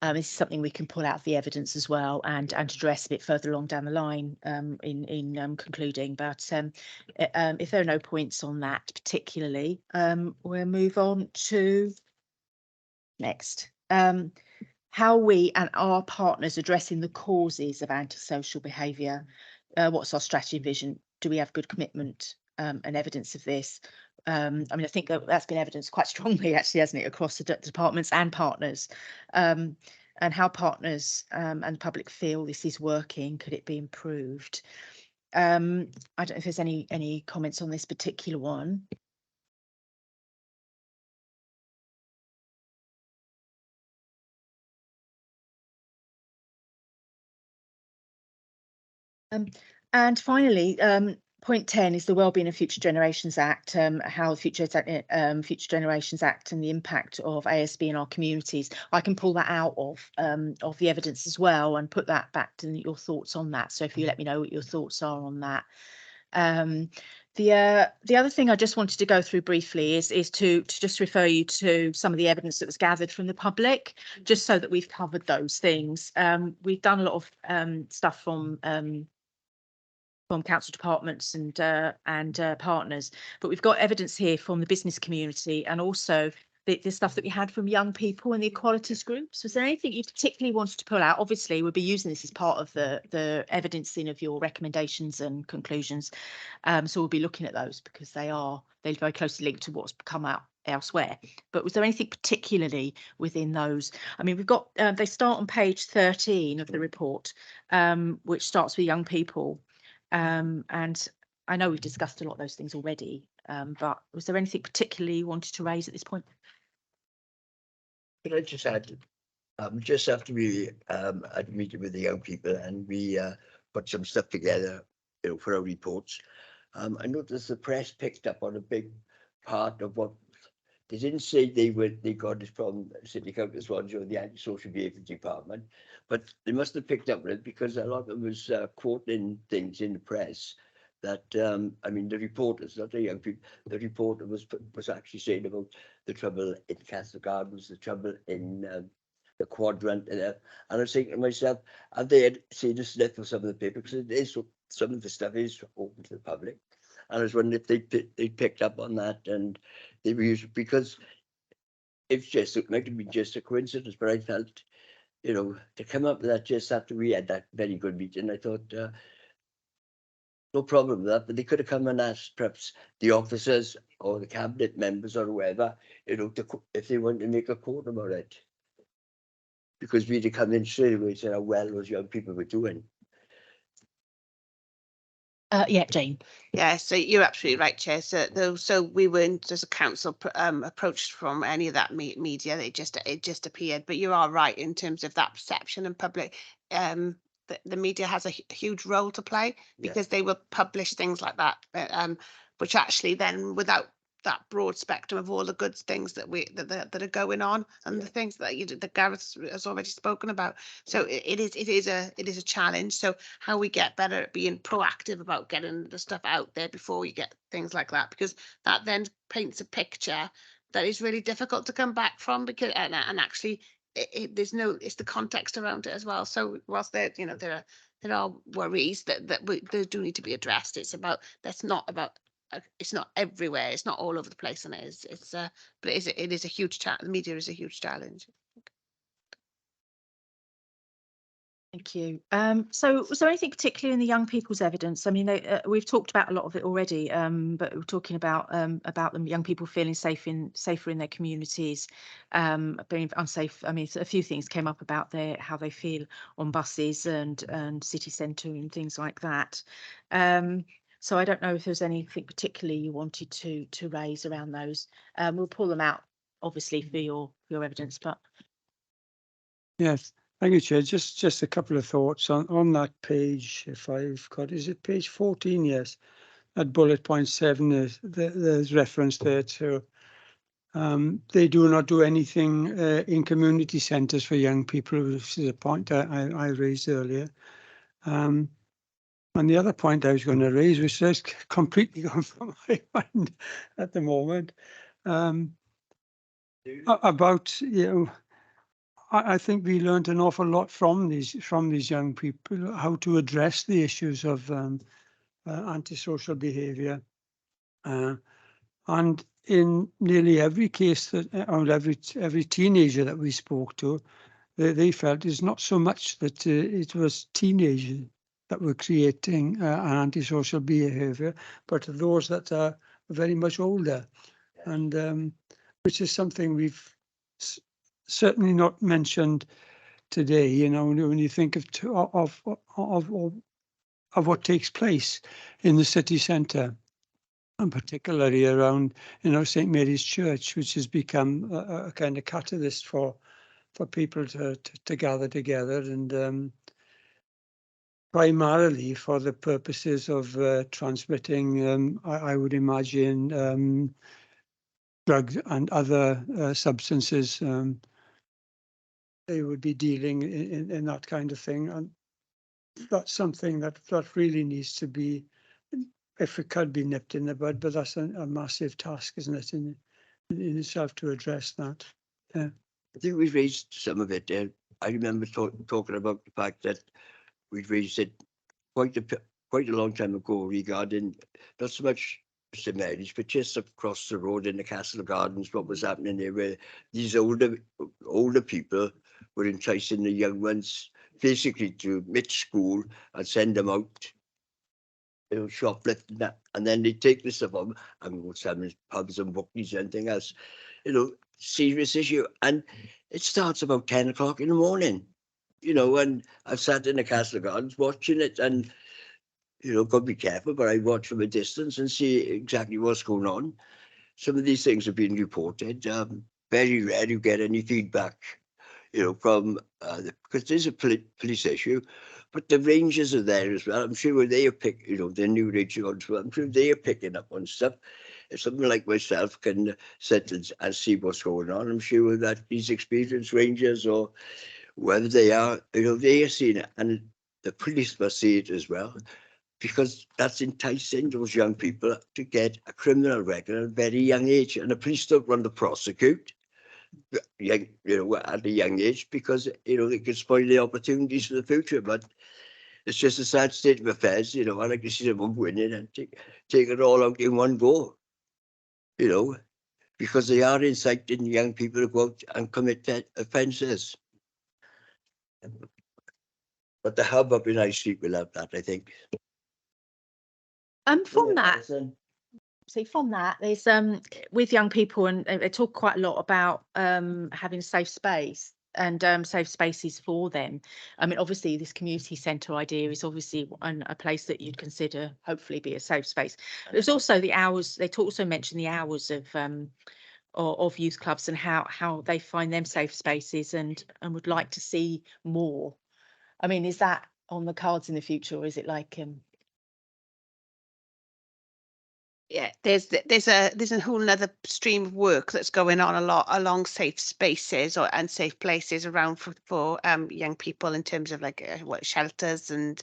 This is something we can pull out of the evidence as well and address a bit further along down the line in concluding. But if there are no points on that particularly, we'll move on to next. How we and our partners addressing the causes of antisocial behaviour. What's our strategy and vision? Do we have good commitment and evidence of this? I mean, I think that's been evidenced quite strongly, actually, hasn't it, across the departments and partners, and how partners and the public feel this is working. Could it be improved? I don't know if there's any comments on this particular one. And finally, point 10 is the Wellbeing of Future Generations Act, how the Future Generations Act and the impact of ASB in our communities. I can pull that out of the evidence as well and put that back to your thoughts on that. So if you let me know what your thoughts are on that. The other thing I just wanted to go through briefly is to just refer you to some of the evidence that was gathered from the public, just so that we've covered those things. We've done a lot of stuff from council departments and partners, but we've got evidence here from the business community and also the stuff that we had from young people and the equalities groups. Was there anything you particularly wanted to pull out? Obviously, we'll be using this as part of the evidencing of your recommendations and conclusions. So we'll be looking at those because they're very closely linked to what's come out elsewhere. But was there anything particularly within those? I mean, we've got they start on page 13 of the report, which starts with young people. And I know we've discussed a lot of those things already, but was there anything particularly you wanted to raise at this point?
Could I just add, just after we had a meeting with the young people and we put some stuff together, you know, for our reports, I noticed the press picked up on a big part of what they didn't say they got it from City Council Swansea or the Antisocial Behaviour Department, but they must have picked up on it because a lot of them was quoting things in the press that I mean, the reporters, not the young people, the reporter was actually saying about the trouble in Castle Gardens, the trouble in the Quadrant, and I was thinking to myself, have they had seen a sniff of some of the paper? Because it is, some of the stuff is open to the public. And I was wondering if they picked up on that and they were used, because it might be just a coincidence, but I felt, you know, to come up with that just after we had that very good meeting, I thought, no problem with that, but they could have come and asked perhaps the officers or the cabinet members or whoever, you know, if they wanted to make a quote about it. Because we'd have come in straight away and said how well those young people were doing.
Yeah, Jane.
Yeah, so you're absolutely right, Chair. So we weren't as a council approached from any of that media. It just appeared. But you are right in terms of that perception and public. The media has a huge role to play because they will publish things like that, which actually then without that broad spectrum of all the good things that are going on and the things that Gareth has already spoken about. So it is a challenge. So how we get better at being proactive about getting the stuff out there before we get things like that, because that then paints a picture that is really difficult to come back from, because and actually there's no, it's the context around it as well. So whilst there, you know, there are worries that they do need to be addressed. It's about, that's not about, it's not everywhere. It's not all over the place, and but it is a huge challenge. The media is a huge challenge.
Thank you. So was there anything particularly in the young people's evidence? I mean, we've talked about a lot of it already, but we're talking about the young people feeling safer in their communities, being unsafe. I mean, a few things came up about how they feel on buses and city centre and things like that. So I don't know if there's anything particularly you wanted to raise around those. We'll pull them out, obviously, for your evidence, but.
Yes. Thank you, Chair. Just a couple of thoughts on that page. If I've got, is it page 14? Yes, at bullet point 7, there's reference there to they do not do anything in community centres for young people, which is a point I raised earlier. And the other point I was going to raise, which has completely gone from my mind at the moment, about, you know, I think we learned an awful lot from these young people, how to address the issues of antisocial behaviour, and in nearly every case that, or every teenager that we spoke to, they felt it's not so much that it was teenagers that were creating an antisocial behaviour, but those that are very much older, and which is something we've certainly not mentioned today. You know, when you think of what takes place in the city centre, and particularly around, you know, St Mary's Church, which has become a kind of catalyst for people to gather together, and primarily for the purposes of transmitting, I would imagine, drugs and other substances. They would be dealing in that kind of thing, and that's something that really needs to be, if it could be nipped in the bud, but that's a massive task, isn't it, in itself, to address that. Yeah.
I think we've raised some of it. I remember talking about the fact that we've raised it quite a long time ago regarding not so much St Mary's, but just across the road in the Castle Gardens, what was happening there, where these older people were enticing the young ones basically to miss school and send them out, you know, shoplifting that, and then they take this stuff on and go to pubs and bookies and anything else. You know, serious issue, and it starts about 10 o'clock in the morning. You know, and I've sat in the Castle Gardens watching it, and you know, got to be careful, but I watch from a distance and see exactly what's going on. Some of these things have been reported. Very rare you get any feedback, you know, from because there's a police issue, but the rangers are there as well. I'm sure they are you know, the new rangers as well. I'm sure they are picking up on stuff. If someone like myself can sit and see what's going on, I'm sure that these experienced rangers or whoever they are, you know, they are seeing it, and the police must see it as well, because that's enticing those young people to get a criminal record at a very young age, and the police don't want to prosecute young, you know, at a young age, because you know they could spoil the opportunities for the future. But it's just a sad state of affairs, you know. I like to see them winning and take it all out in one go, you know, because they are inciting young people to go out and commit offences. But the hub up in High Street will have that, I think.
From that, see, from that, there's with young people, and they talk quite a lot about having a safe space and safe spaces for them. I mean, obviously, this community centre idea is obviously a place that you'd consider hopefully be a safe space. There's also the hours. They also mention the hours of youth clubs and how they find them safe spaces, and would like to see more. I mean, is that on the cards in the future, or is it like
Yeah, there's a whole other stream of work that's going on a lot along safe spaces or unsafe places around for young people in terms of like what shelters and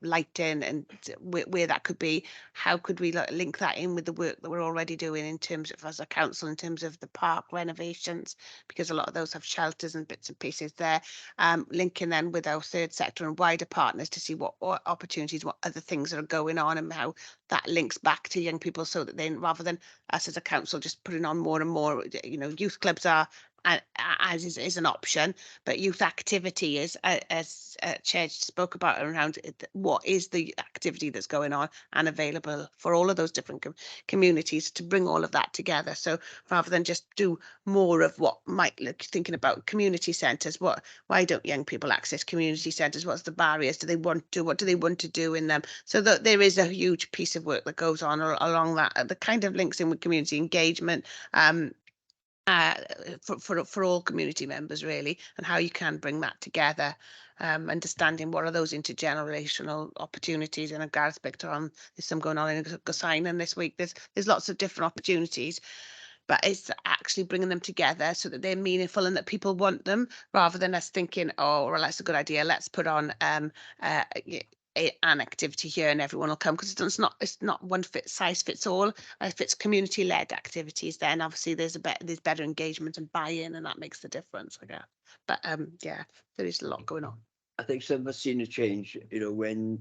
lighting and where that could be. How could we link that in with the work that we're already doing in terms of as a council in terms of the park renovations, because a lot of those have shelters and bits and pieces there. Linking then with our third sector and wider partners to see what opportunities, what other things are going on, and how that links back to young people, so that then rather than us as a council just putting on more and more, youth clubs are as is an option, but youth activity is, as Chair spoke about around what is the activity that's going on and available for all of those different communities to bring all of that together. So rather than just do more of what might look, thinking about community centres, why don't young people access community centres? What's the barriers? Do they want to? What do they want to do in them? So that there is a huge piece of work that goes on along that, the kind of links in with community engagement, for all community members really, and how you can bring that together, understanding what are those intergenerational opportunities. And Gareth picked on, there's some going on in Gosainen this week. There's lots of different opportunities, but it's actually bringing them together so that they're meaningful and that people want them, rather than us thinking, oh, well, that's a good idea, let's put on an activity here and everyone will come, because it's not one size fits all. If it's community led activities, then obviously there's better engagement and buy-in, and that makes the difference, I guess. But yeah, there is a lot going on.
I think some have seen a change, when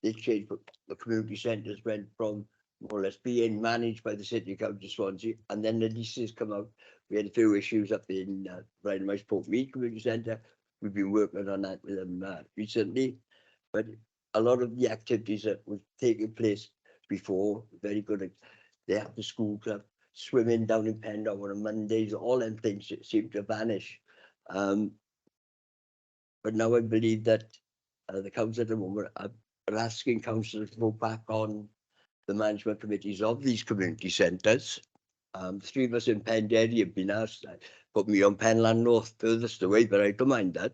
they changed, the community centres went from more or less being managed by the City Council of Swansea, and then the leases come out. We had a few issues up in Brian Mice Portmead Community Centre. We've been working on that with them recently, but a lot of the activities that were taking place before, very good. They have the school club, swimming down in Pendle on Mondays, all them things seem to vanish. But now I believe that the council at the moment are asking councillors to go back on the management committees of these community centres. Three of us in Pendle have been asked, put me on Penland North furthest away, but I don't mind that.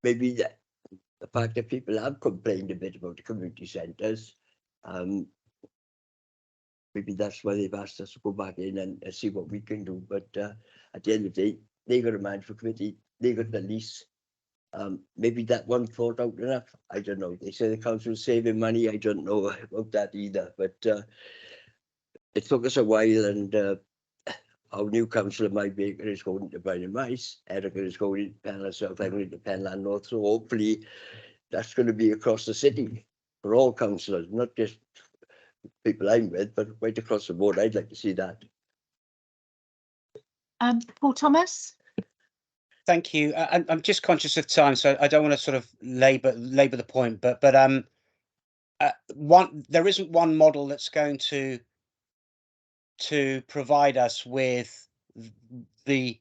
Maybe that the fact that people have complained a bit about the community centres, maybe that's why they've asked us to go back in and see what we can do. But at the end of the day, they got a management committee, they got the lease. Maybe that one thought out enough. I don't know. They say the council is saving money. I don't know about that either. But it took us a while, and our new councillor, Mike Baker, is going to Brian Mice. Erica is going to Penland South. I'm going to Penland North. So hopefully that's going to be across the city for all councillors, not just people I'm with, but right across the board. I'd like to see that.
Paul Thomas.
Thank you. I'm just conscious of time, so I don't want to sort of labour the point, but there isn't one model that's going to provide us with the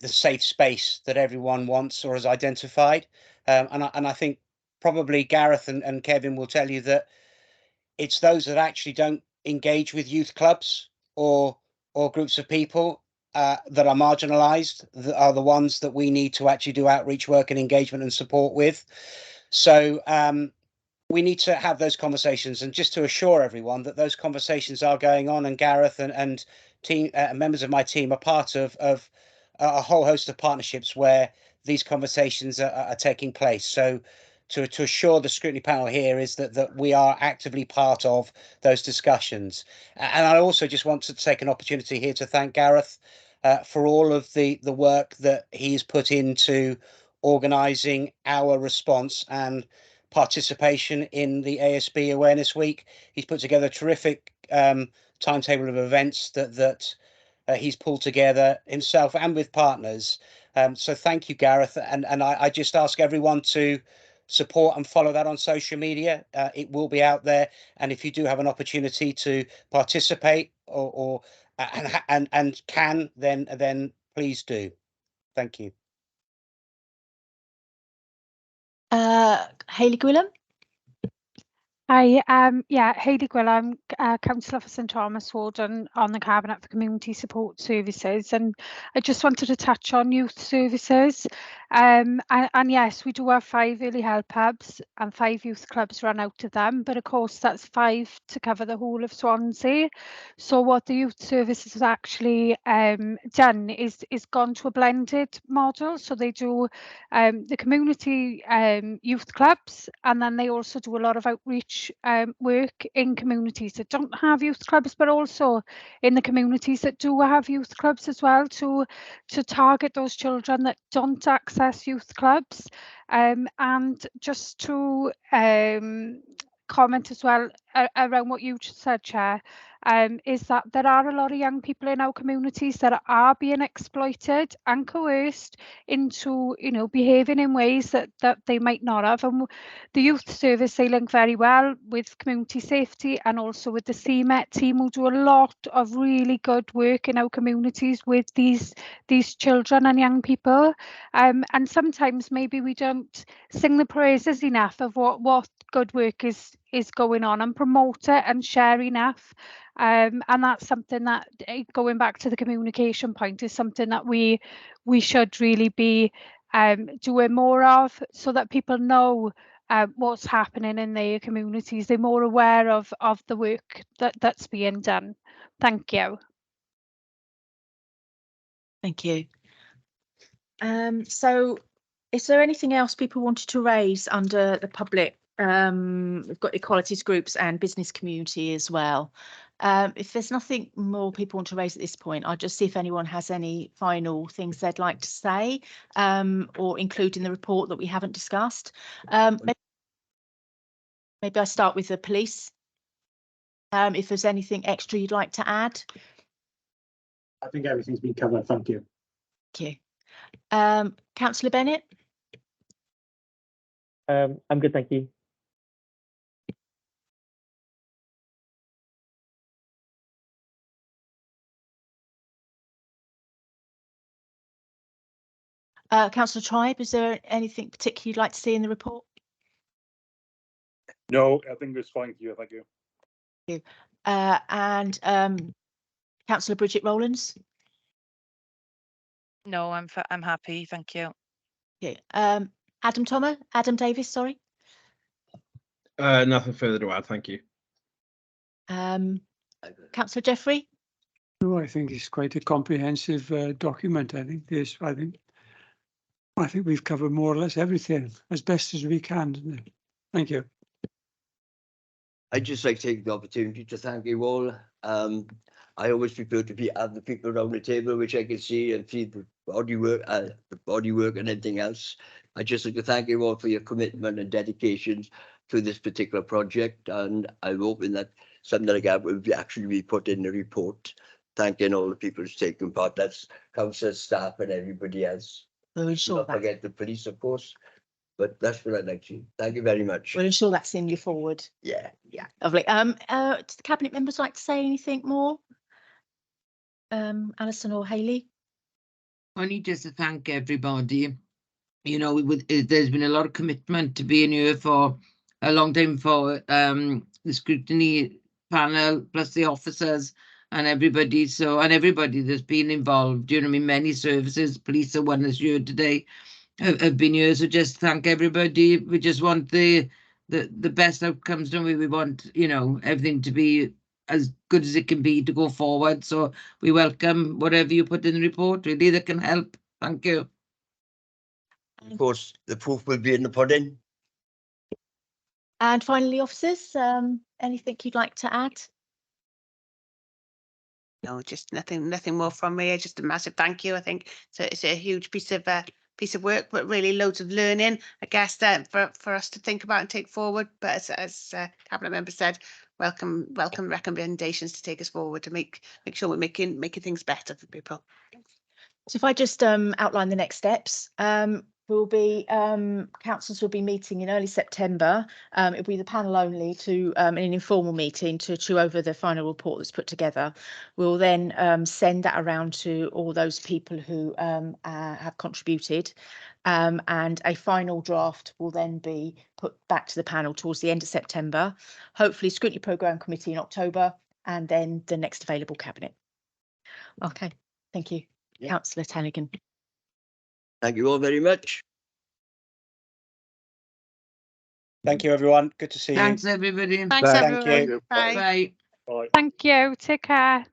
safe space that everyone wants or has identified, and I think probably Gareth and Kevin will tell you that it's those that actually don't engage with youth clubs or groups of people that are marginalised, that are the ones that we need to actually do outreach work and engagement and support with. So we need to have those conversations, and just to assure everyone that those conversations are going on, and Gareth and team members of my team are part of a whole host of partnerships where these conversations are taking place. So to assure the scrutiny panel here is that we are actively part of those discussions. And I also just want to take an opportunity here to thank Gareth for all of the work that he's put into organising our response and participation in the ASB Awareness Week. He's put together a terrific timetable of events that he's pulled together himself and with partners. So thank you, Gareth. And I just ask everyone to support and follow that on social media. It will be out there. And if you do have an opportunity to participate and can, then please do. Thank you.
Hayley Gwilym.
Hi, yeah, Hayley Gwilym, Councillor for St Thomas Ward on the Cabinet for Community Support Services, and I just wanted to touch on youth services. And yes, we do have 5 early help hubs and 5 youth clubs run out of them, but of course that's 5 to cover the whole of Swansea. So what the youth service has actually done is gone to a blended model. So they do the community youth clubs, and then they also do a lot of outreach work in communities that don't have youth clubs, but also in the communities that do have youth clubs as well, to target those children that don't access youth clubs. And just to comment as well around what you just said, Chair, is that there are a lot of young people in our communities that are being exploited and coerced into, you know, behaving in ways that they might not have. And the youth service, they link very well with community safety and also with the CMET team, who do a lot of really good work in our communities with these children and young people. And sometimes maybe we don't sing the praises enough of what good work is going on and promote it and share enough. And that's something that, going back to the communication point, is something that we should really be doing more of, so that people know what's happening in their communities. They're more aware of the work that's being done. Thank you.
Thank you. So is there anything else people wanted to raise under the public? We've got equalities groups and business community as well. If there's nothing more people want to raise at this point, I'll just see if anyone has any final things they'd like to say, or include in the report that we haven't discussed. Maybe I start with the police. If there's anything extra you'd like to add.
I think everything's been covered. Thank you.
Thank you. Councillor Bennett?
I'm good, thank you.
Councillor Tribe, is there anything particular you'd like to see in the report?
No, I think it's fine here. Thank you.
Thank you. And Councillor Bridget Rowlands?
No, I'm happy, thank you.
Okay. Adam Davis, sorry.
Nothing further to add, thank you.
Councillor Jeffrey?
No, I think it's quite a comprehensive document. I think we've covered more or less everything as best as we can. Thank you.
I'd just like to take the opportunity to thank you all. I always prefer to have the people around the table, which I can see and see the body work and everything else. I'd just like to thank you all for your commitment and dedication to this particular project, and I'm hoping that something like that will actually be put in the report. Thanking all the people who's taken part. That's council staff and everybody else.
We'll ensure
Not
that.
forget the police, of course. But that's what I'd like to. Thank you very much.
We'll ensure that's in your forward.
Yeah.
Yeah, lovely. Do the cabinet members like to say anything more? Alison or Hayley?
Only just to thank everybody. You know, there's been a lot of commitment to being here for a long time, for the scrutiny panel, plus the officers and everybody. And everybody that's been involved, you know what I mean, many services, police are one that's here today, have been here. So just thank everybody. We just want the best outcomes, don't we? We want, you know, everything to be as good as it can be to go forward. So we welcome whatever you put in the report, really, that can help. Thank you.
Of course, the proof will be in the pudding.
And finally, officers, anything you'd like to add?
No, just nothing more from me. Just a massive thank you. I think it's a huge piece of work, but really loads of learning, I guess, that for us to think about and take forward. But as cabinet member said, welcome recommendations to take us forward to make sure we're making things better for people.
So if I just outline the next steps, councils will be meeting in early September. It'll be the panel only to in an informal meeting to chew over the final report that's put together. We'll then send that around to all those people who have contributed, and a final draft will then be put back to the panel towards the end of September. Hopefully, Scrutiny Programme Committee in October, and then the next available cabinet. Okay, thank you. Yeah. Councillor Tannigan.
Thank you all very much.
Thank you, everyone. Good to see you.
Thanks, everybody.
Thanks,
Thank
everyone.
you.
Bye.
Bye.
Bye.
Thank you. Take care.